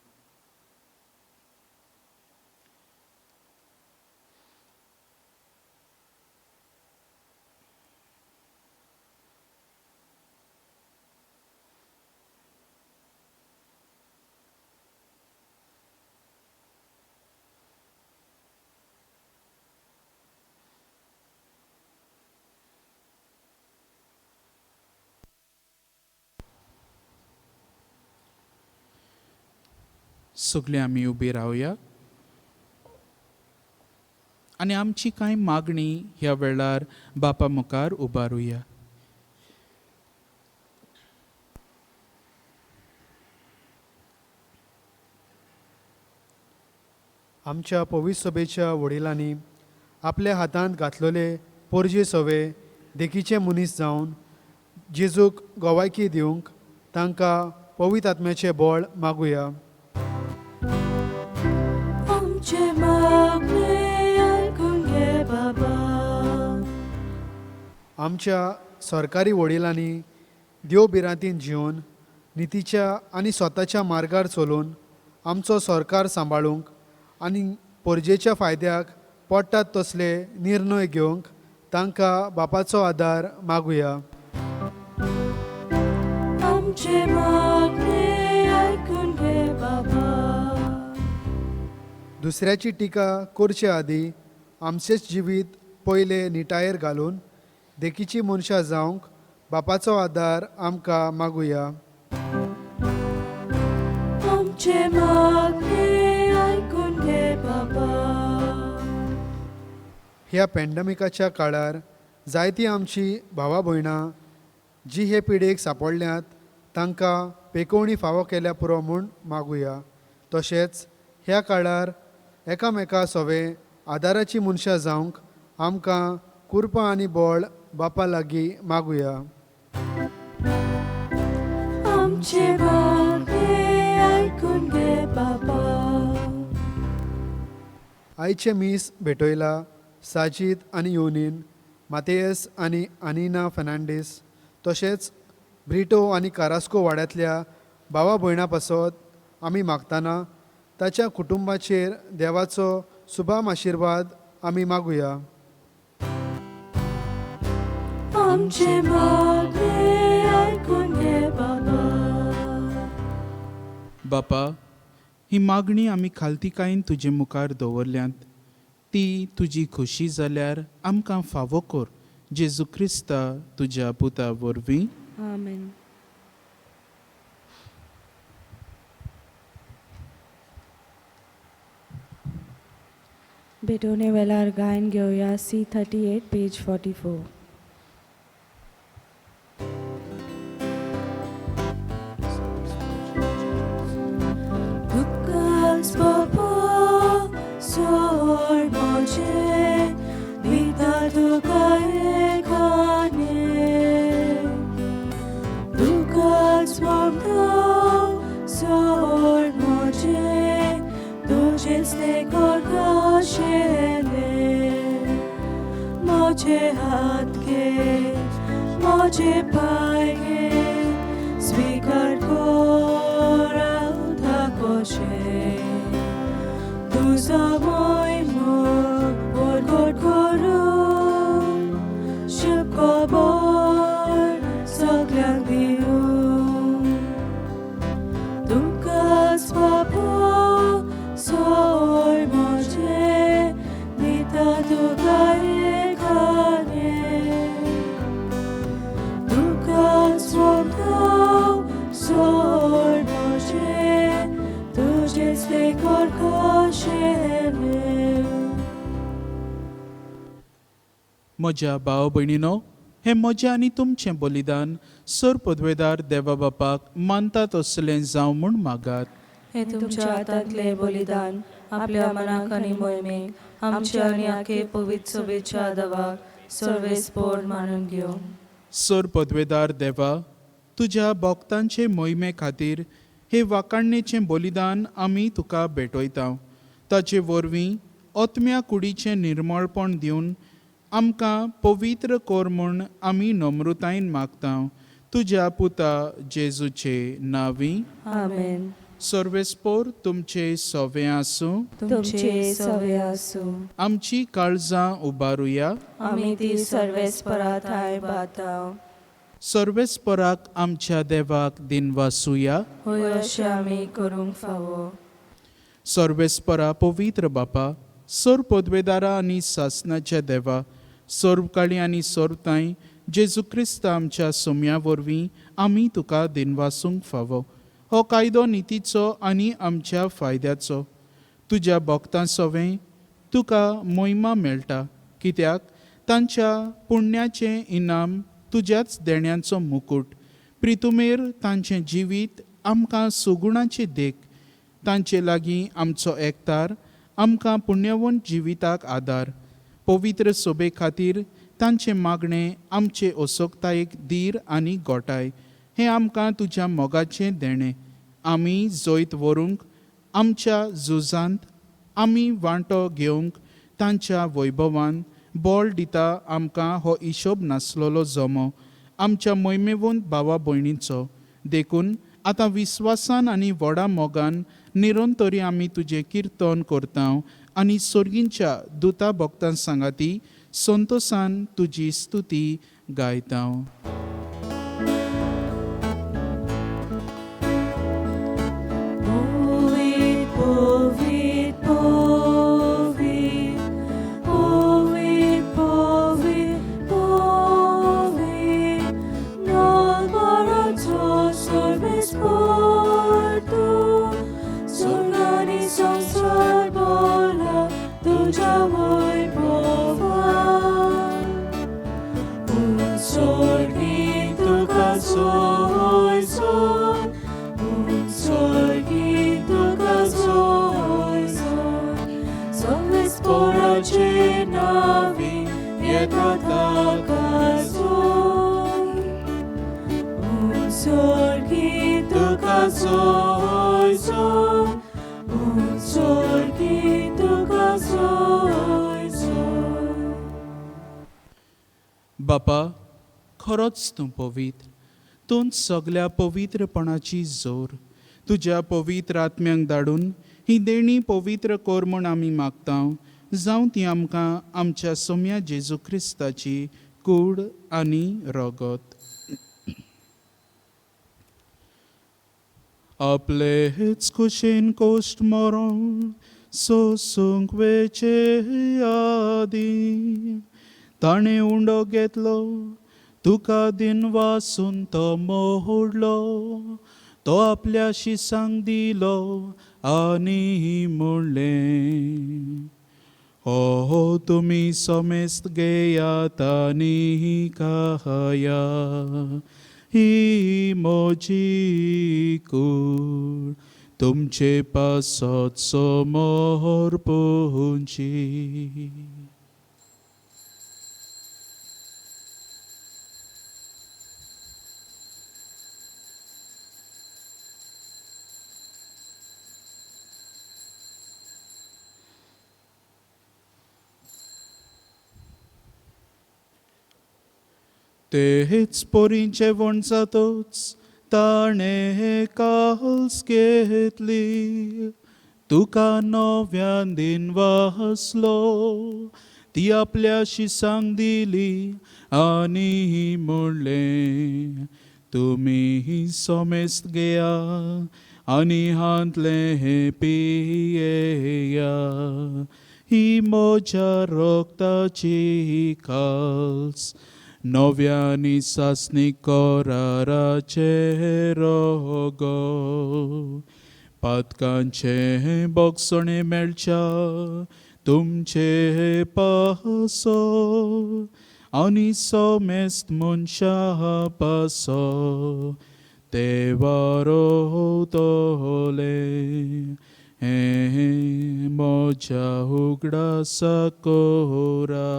सगळे आमी उबी रावया आनी आमची कांय मागणी ह्या वेळार बापा मुखार उबारुया. आमच्या पवित्र सभेच्या वडिलांनी आपल्या हातांत घातलेले पोरजे सवे देखीचे मनीस जावन जेजूक गोवायकी दिवंक तांकां पवित्र आत्म्याचें बळ मागुया. आमचे मागणे आयकून घे बाबा. आमच्या सरकारी वडिलांनी देव बिरांतीन जिवन नितीच्या आनी स्वताच्या मार्गार चलून आमचो सरकार सांबाळूंक आनी परजेच्या फायद्याक पडटात तसले निर्णय घेवंक तांकां बापाचो आदार मागुया. आमचे मागणे आयकून घे बाबा. दुसऱ्याची टिका करचे आदीं आमचेच जिवीत पयले निटायेर घालून देखीची मनशां जावंक बापाचो आदार आमकां मागुया. आमचे मागणे आयकून घे बाबा. ह्या पॅन्डमिकाच्या काळार जायतीं आमची भावा भयणां जी हे पिडेक सांपडल्यात तांकां पेकोवणी फावो केल्या पुरो म्हूण मागुया. तशेंच ह्या काळार एकामेका सोवे आदाराची मनशां जावंक आमकां कृपा आनी बळ बापा लागीं मागुया. आमचे मागणे ऐकून घे बाबा. आयचे मीस भेटयला साजीद आनी योनीन, मातेयस आनी अनिना फर्नांडीस, तशेंच ब्रिटो आनी कारास्को वाड्यांतल्या भावा भयणां पासत आमी मागतना ताच्या कुटुंबाचेर देवाचो सुभाम आशिर्वाद आमी मागुया. आमचे मागणे ऐकून घे बाबा. बापा, ही मागणी आमी खालतीकायेन तुजे मुखार दवरल्यांत. ती तुजी खुशी जाल्यार आमकां फावो कर. जेजू क्रिस्ता तुज्या पुता वरवीं. आमेन. बेटोने वेलार गायन घेऊया C38 page 44. Lukas Baba sor moje vida tuka ekane. Lukas Baba sor moje tujhe se korka shele. Moje हाथ के मोजे पाए स्वीकार कोरा धाकोशे तुझा मोइमो बोलगोट कोरू शुकोबोर सगळ्यांक दिवूं तुकाच बाबा सोर मोजे निता तुका एकane तुकाच मोगदाव सोर मोजे तुझेच ते कोरकोशेले. म्हज्या भाव भयणीनो, हें म्हजें आनी तुमचें बलिदान सर पदवेदार देवा बापाक मानतात असलें जावं म्हूण मागात. हे तुमच्या हातांतले बलिदान आपल्या मनाक आनी मोहिमेक आमच्या आनी आखे पवित्र सभेच्या आदावाक सर्वेस्पोर मानून घेवं. सर पदवेदार देवा, तुज्या भक्तांचे मोहिमे खातीर हे वाकाणणेचें बलिदान आमी तुका भेटयता. ताचे वरवीं ओतम्या कुडीचें निर्मळपण दिवन आमकां पवित्र कोर म्हूण आमी नम्रतायेन मागता. तुज्या पुता जेजूचे नांवीं. आमेन. सर्वेस्पोर तुमचे सवे आसूं. तुमचे सवे आसूं. आमची काळजां उबारुया. आमी ती सर्वेस्परात हाय बाताव. सर्वेस्पराक आमच्या देवाक दिनवासुया. होय अशें आमी करूंक फावो. सर्वेस्परा पवित्र बापा, सर पदवेदारा आनी सासणाच्या देवा, सर्वकाळी आनी सर्वताय जेजू क्रिस्त आमच्या सोम्या वरवीं आमी तुका दिनवासूंक फावो. हो कायदो नितीचो आनी आमच्या फायद्याचो. तुज्या भक्तां सवें तुका मोहिमा मेळटा, कित्याक तांच्या पुण्याचें इनाम तुज्याच देण्यांचो मुकूट. प्रितुमेर तांचें जिवीत आमकां सुगुणाची देख. तांचे लागीं आमचो एकतार आमकां पुण्यवंत जिविताक आदार. पवित्र सोबे खातीर तांचे मागणें आमचे ओसोकतायेक धीर आनी गोटाय. हें आमकां तुज्या मोगाचें देणें. आमी जैत व्हरूंक आमच्या झुजांत आमी वांटो घेवंक तांच्या वैभवान बळ दिता आमकां हो हिशोब नासलोलो जमो आमच्या मोहिमेवंत भावा भयणींचो. देखून आतां विस्वासान आनी व्हडा मोगान निरंतरी आमी तुजें किर्तन करता आनी सर्गींच्या दुता भक्तां सांगाती संतोसान तुजी स्तुती गायता. Sorry, बापा, खरोच तूं पवित्र. तूंच सगल्या पवित्रपणाची जोर. तुज्या पवित्र आत्म्यांक धाडून ही देणी पवित्र कोर म्हूण आमी मागतां. जावं ती आमकां आमच्या सोम्या जेजू क्रिस्ताची कूड आनी रगत. आपलेच कुशीन कोश्ट मरण सोसूंक वेचे आदी ताणें उंडो घेतलो, तुका दिन वासून तो मोडलो. तो आपल्या शिसांक दिलो आनी म्हणलें, हो तुमी सोमेस्त घेयात आनी खाया, ही म्हजी कूड तुमचे पासत समोर पोंची. तेच पोरींचे वण जातोच ताणे काल्स घेतली. तुका नव्यान दिन वासलो, ती आपल्या शिसांक दिली आनी म्हणलें, तुमी सोमेस्त घेया आनी हांतले पियेया, ही म्हज्या रोगताची काल्स नव्यानी सासणी कराराचे रोगो. पातकांचे बोगसणे मेळच्या तुमचे पासो आनी सोमेस्त मनशा पासो ते वारोतले. हे म्हज्या उगडासा कोरा.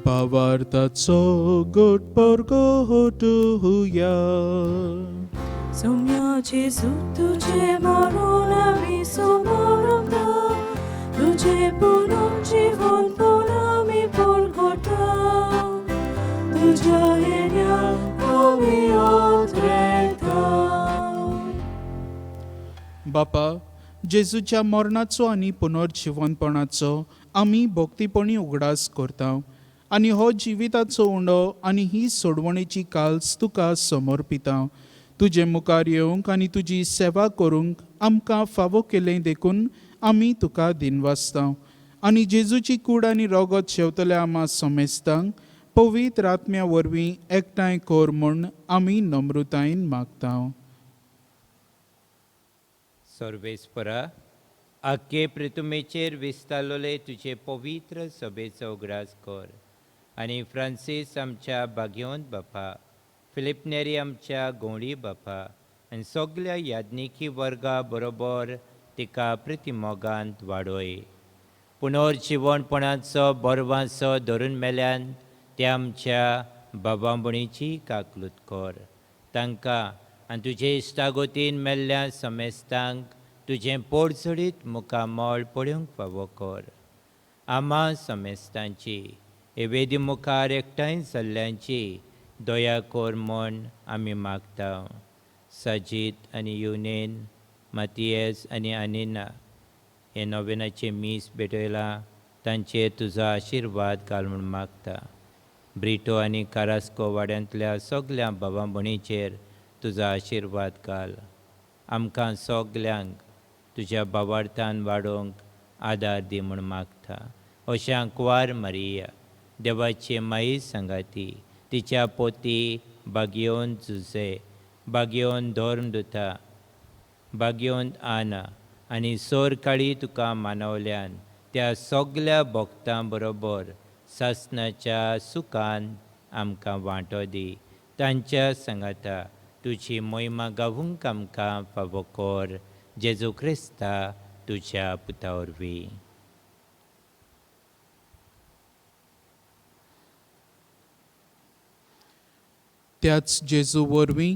भावार्थाचो गोड परगो टुया. सोम्या जेजू तुझे मरून आमी समोर तुझे पुरून जीवन पूण आमी परगटा. तुझ्या येण्या आमी ओद्रेता. बापा, जेजूच्या मरणाचो आनी पुनर्जिवनपणाचो आमी भक्तीपणी उगडास करता आनी हो जिविताचो उंडो आनी ही सोडवणेची काल्स तुका समर्पिता. तुजे मुखार येवंक आनी तुजी सेवा करूंक आमकां फावो केलें देखून आमी तुका दिनवासता. आनी जेजूची कूड आनी रगत शेवतल्या आमा सोमेस्तांक पवित्र आत्म्या वरवीं एकठांय कोर म्हूण आमी नम्रतायेन मागता. सर्वेस्परा, आख्खे पृथ्वीचेर विस्तारलोले तुजे पवित्र सभेचो उगडास कर. आनी फ्रांसीस आमच्या भाग्यवंत बापा, फिलिप नेरी आमच्या गवळी बापा आनी सगल्या याज्ञिकी वर्गा बरोबर तिका प्रतिमोगांत वाडोय. पुनर्जिवणपणाचो बरवांसो धरून मेल्यान ते आमच्या बाबांबणीची काकलूत कर. तांकां आनी तुजे इश्टागोतीन मेल्ल्या समेस्तांक तुजें पोडचडीत मुखामळ पळोवंक फावो कर. आमा समेस्तांची एवेदी मुखार एकठांय जाल्ल्यांची दया कोर म्हूण आमी मागता. सजीत आनी युनेन, मातियेस आनी आनिना हे नोवेनाचे मीस भेटयला, तांचेर तुजो आशिर्वाद घाल म्हूण मागता. ब्रिटो आनी कारास्को वाड्यांतल्या सगल्या भावां भणीचेर तुजो आशिर्वाद घाल. आमकां सगल्यांक तुज्या भावार्थान वाडोवंक आदार दी म्हूण मागता. अशा कुंवार मारिया, देवाचे माई संगाती, तिच्या पोती भाग्यवंत जुझे, भाग्यवंत धर्मदुता, भाग्यवंत आना आनी सोर काळी तुका मानवल्यान त्या सगल्या भक्तां बरोबर सासणाच्या सुखान आमकां वांटो दी. तांच्या सांगाता तुजी मोहिमा गावूंक आमकां फावो कर. जेजू क्रिस्ता तुज्या पुता वरवीं. त्याच जेजू वरवीं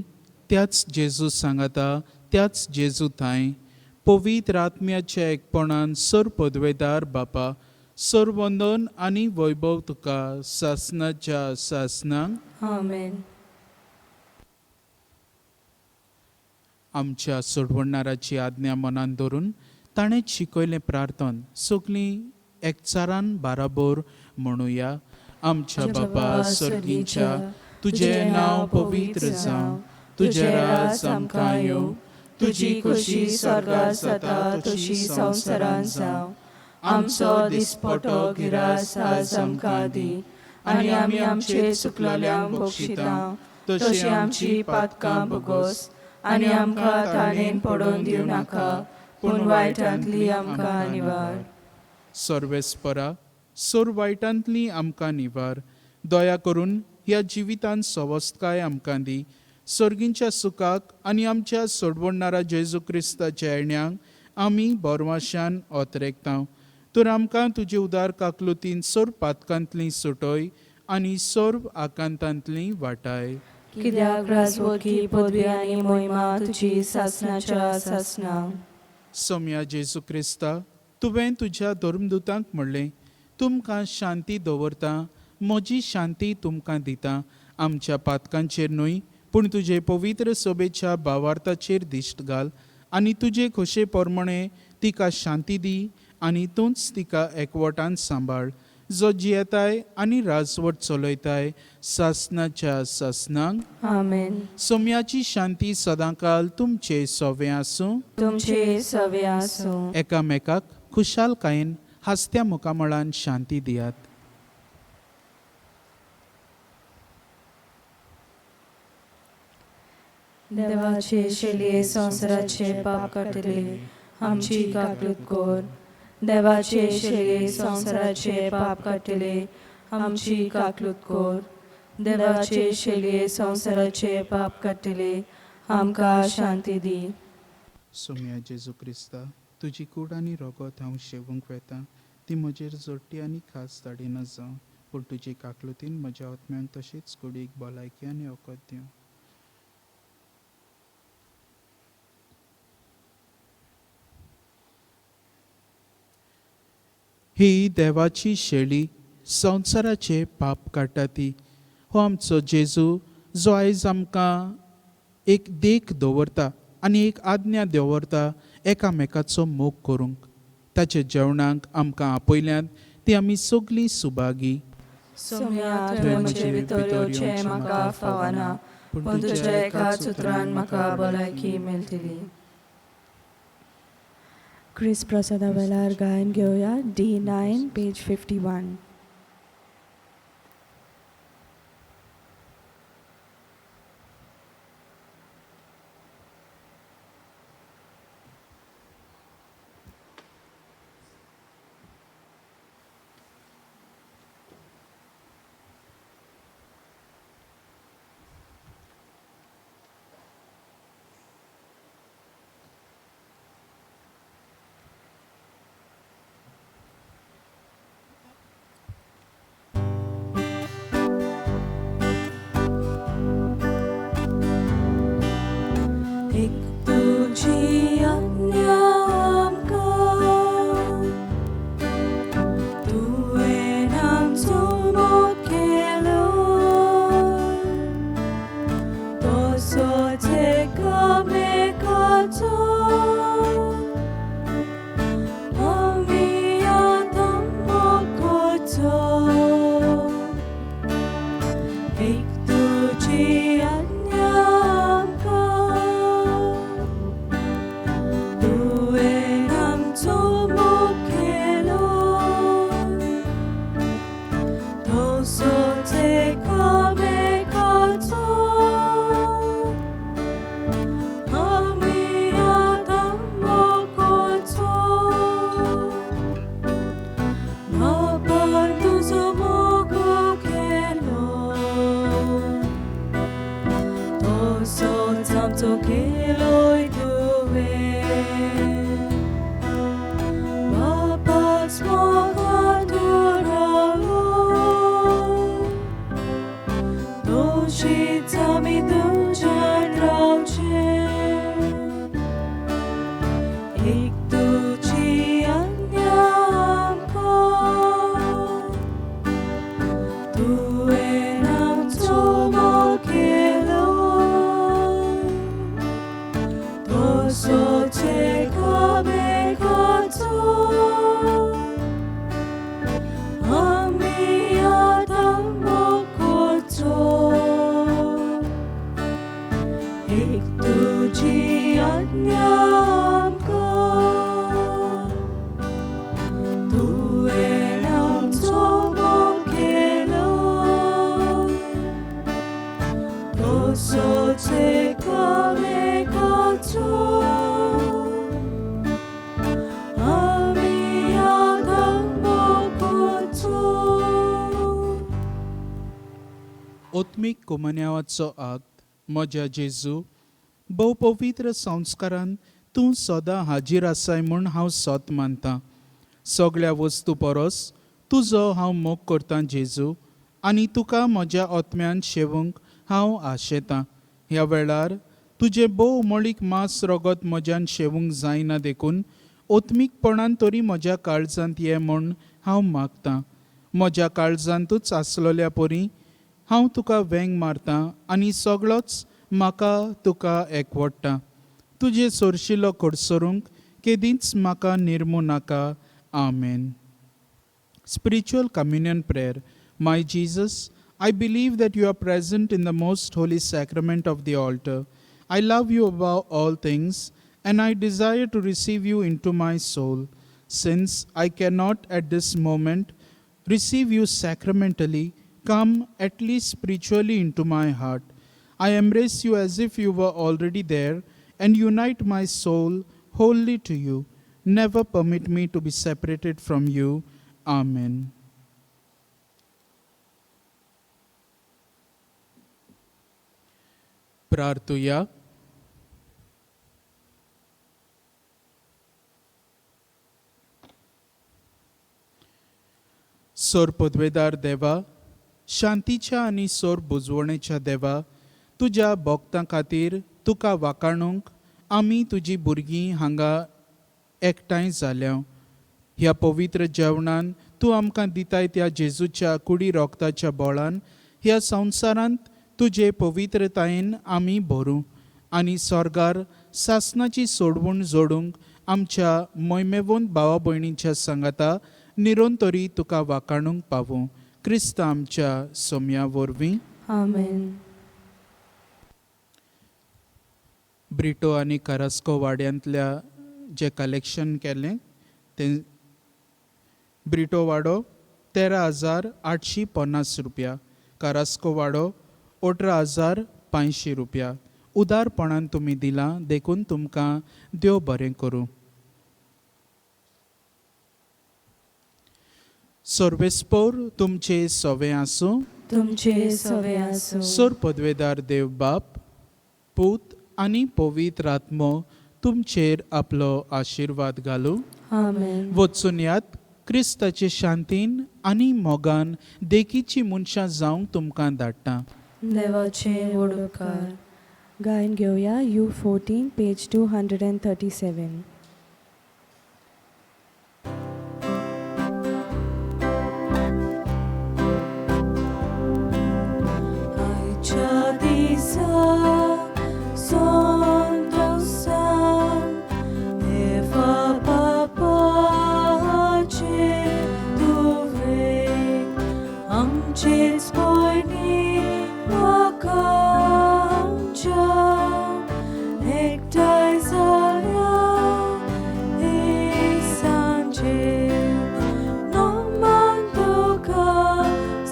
त्याच जेजू सांगाता त्याच जेजू थंय पवित्र आत्म्याच्या एकपणान सर पदवेदार बापा सर वंदन आनी वैभव तुका सासनाच्या सासनांक आमेन. आमच्या सोडवणाराची आज्ञा मनान धरून ताणें शिकयलें प्रार्थन सगलीं एकचारान बाराबोर म्हणुया. आमच्या बापा सर्गीच्या तुजें नांव पवित्र जावं, तुजें राज आमकां येवं, तुजी खुशी स्वर्गांत जाता तशी संवसारांत जावं. आमचो दिसपटो गिरास आज आमकां दी आनी आमी आमचे चुकलोल्यांक बक्षितां तशी आमची पातकां भोगोस आनी आमकां ताणेन पडोवन दिवं नाका, पूण वायटांतली आमकां निवार. सर्वेस्परा सोर वायटांतली आमकां निवार. दया करून ह्या जिवितांत सवस्तकाय आमकां दी. सर्गींच्या सुखाक आनी आमच्या सोडवणारा जेजू क्रिस्ताच्या येण्याक आमी बोरवाशान ओतरेकतांव. तर आमकां तुजे उदार काकलुतीन सोर पातकांतली सुटय आनी सोर आकांतांतली वाटाय. कित्याक राजवटी पदवी आनी मोहिमा तुजी सासनाच्या सासनांक. सोम्या जेजू क्रिस्ता तुवें तुज्या धर्मदुतांक म्हणलें तुमकां शांती दवरता, म्हजी शांती तुमकां दिता. आमच्या पातकांचेर न्हय पूण तुजे पवित्र सोबेच्या भावार्थाचेर दिश्ट घाल आनी तुजे खोशे पोरमणे तिका शांती दी आनी तूंच तिका एकवटान सांबाळ. जो जियेताय आनी राजवट चलयताय सासनाच्या सासनांक. आमेन. सोम्याची शांती सदांकाल तुमचे सोवे आसूं. तुमचे सवे आसूं. एकामेकाक खुशालकायेन हास्त्या मुखामळान शांती दियात. देवाचे शेलये संवसाराचे पाप काडटले, आमची काकूट कोर. देवाचे शेलये संवसाराचे पाप काडटले, आमची काकूट कोर. देवाचे शेलये संवसाराचे पाप काडटले, आमकां शांती दी. सोम्या जेजू क्रिस्ता तुजी कूड आनी रोगत हांव शेवूंक वेता. ती म्हजेर जोडटी आनी खास धाडिना जावं, पूण तुजी काकलुतीन म्हज्या आत्म्यांक तशीच कुडीक भलायकी आनी ओकत दिवं. ही देवाची शेळी संवसाराचे पाप काडटा ती. हो आमचो जेजू जो आयज आमकां एक देख दवरता आनी एक आज्ञा दवरता एकामेकाचो मोग करूंक. ताचे जेवणाक आमकां आपयल्यांत ती आमी सगलीं सुभागी. सोम्या तुवें म्हजे भितर येवचें म्हाका फावना, पूण तुज्या एकाच उतरान म्हाका भलायकी मेळटली. क्रिस प्रसादा वेळार गायन घेवया D9 पेज 51. ओत्मीक कुमन्यावाचो आक्त म्हज्या जेजू भोव पवित्र संस्कारान तूं सदां हाजीर आसाय म्हूण हांव सोत मानतां. सगळ्या वस्तू परस तुजो हांव मोग करतां जेजू, आनी तुका म्हज्या ओतम्यान शेवूंक हांव आशेतां. ह्या वेळार तुजें भोव मोळीक मांस रगत म्हज्यान शेवूंक जायना देखून ओत्मीकपणान तरी म्हज्या काळजांत ये म्हूण हांव मागतां. म्हज्या काळजांतूच आसलोल्या परी हांव तुका वेंग मारतां आनी सगळोच म्हाका तुका एकवडटा. तुजे सोरशिल्लो खडसरूंक केदींच म्हाका निर्मू नाका. आमेन. Spiritual Communion Prayer. My Jesus, I believe that you are present in the most holy sacrament of the altar. I love you above all things, and I desire to receive you into my soul. Since I cannot at this moment receive you sacramentally, come at least spiritually into my heart. I embrace you as if you were already there and unite my soul wholly to you. Never permit me to be separated from you. Amen. प्रार्थूया. सोर पदवेदार देवा, शांतीच्या आनी सोर बुजवणेच्या देवा, तुज्या भक्तां खातीर तुका वाखाणूंक आमी तुजी भुरगीं हांगा एकठांय जाल्या. ह्या पवित्र जेवणान तूं आमकां दिताय त्या जेजूच्या कुडी रोगताच्या बोळान ह्या संवसारांत तुजे पवित्रतायेन आमी भरूं आनी स्वर्गार सासणाची सोडवण जोडूंक आमच्या मोयमेवंत भावा भयणींच्या सांगाता निरोंतरी तुका वाखाणूंक पावूं. क्रिस्त आमच्या सोम्या वरवीं. आमेन. ब्रिटो आनी कारास्को वाड्यांतल्या जे कलेक्शन केलें तें ब्रिटो वाडो 13,850 रुपया, कारास्को वाडो 18,500 रुपया. उदारपणान तुमी दिलां देखून तुमकां देव बरें करूं. सर्वेस्पोर तुमचे सवे आसूं. तुमचे सवे आसूं. सोर पदवेदार देव बाप, पूत आनी पवित्र आत्मो तुमचेर आपलो आशिर्वाद घालूं. आमेन. वचून यात क्रिस्ताचे शांतीन आनी मोगान देखीची मनशां जावंक तुमकां धाडटा. देवाचे वडोवकार. गायन घेवया U14 पेज 237. आयच्या दिसा Santo San, Eva Papace Dove, Amche's Boyni Makamcha, Ektai Zara, Isanje, Nomandoka,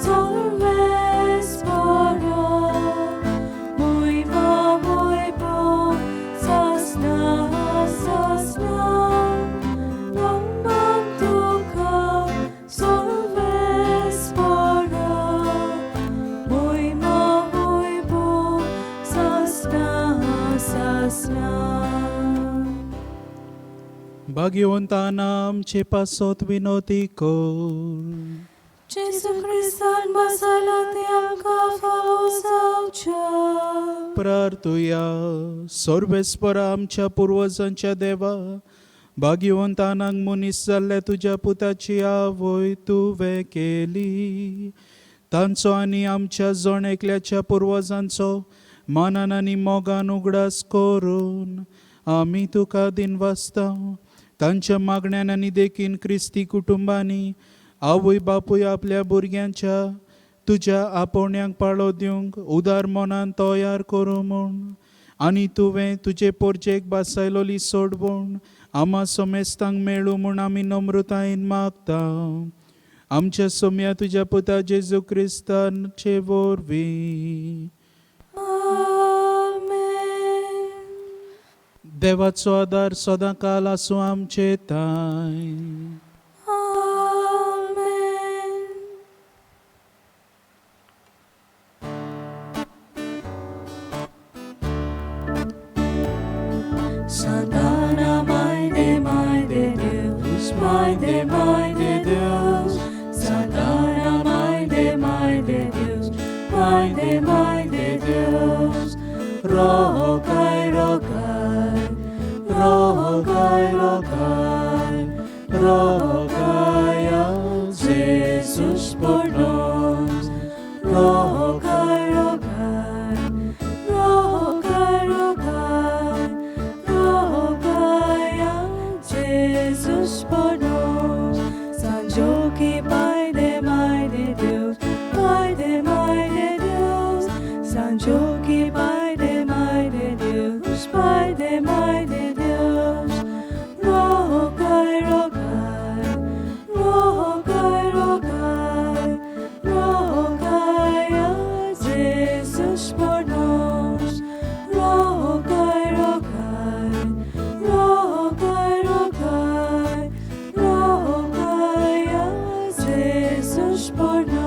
Solves Para, Moiva Moibo, Sasna, Sasna, Nomandoka, Solves Para, Moiva Moibo, Sasna, Sasna. भाग्यवंतानां चे पासोत विनोती कोर. Jesu Christan basala te amka fawzawcha. प्रार्थूया. सर्वेस्परा आमच्या पुर्वजांच्या देवा, भाग्यवंतानांक मनीस जाल्ल्या तुज्या पुताची आवय तुवें केली. तांचो आनी आमच्या जण एकल्याच्या पुर्वजांचो मानान आनी मोगान उगडास करून आमी तुका दिनवासता. तांच्या मागण्यान आनी देखीन क्रिस्ती कुटुंबांनी आवय बापूय आपल्या भुरग्यांच्या तुज्या आपोवण्यांक पाळो दिवंक उदार मनान तयार करूं म्हूण आनी तुवें तुजे पोरचेक बासायलोली सोडवण आमा सोमेस्तांक मेळूं म्हूण आमी नम्रतायेन मागता. आमच्या सोम्या तुज्या पुता जेजू क्रिस्ताचे वरवीं. Amen. देवाचो आदार सदां काल आसूं आमचे ताय. Amen. Mãe de Deus, Santana, Mãe de Deus, Mãe de Deus, rogai, rogai, rogai, rogai, rogai a Jesus por nós, rogai, rogai, rogai, rogai, rogai a Jesus por nós. São Joaquim, Pai de Deus, Pai de Deus, São Joaquim, Pai de Deus, Pai de Deus, rogai, rogai, rogai, rogai, rogai a Jesus por nós, rogai, rogai, rogai, rogai, rogai a Jesus por nós.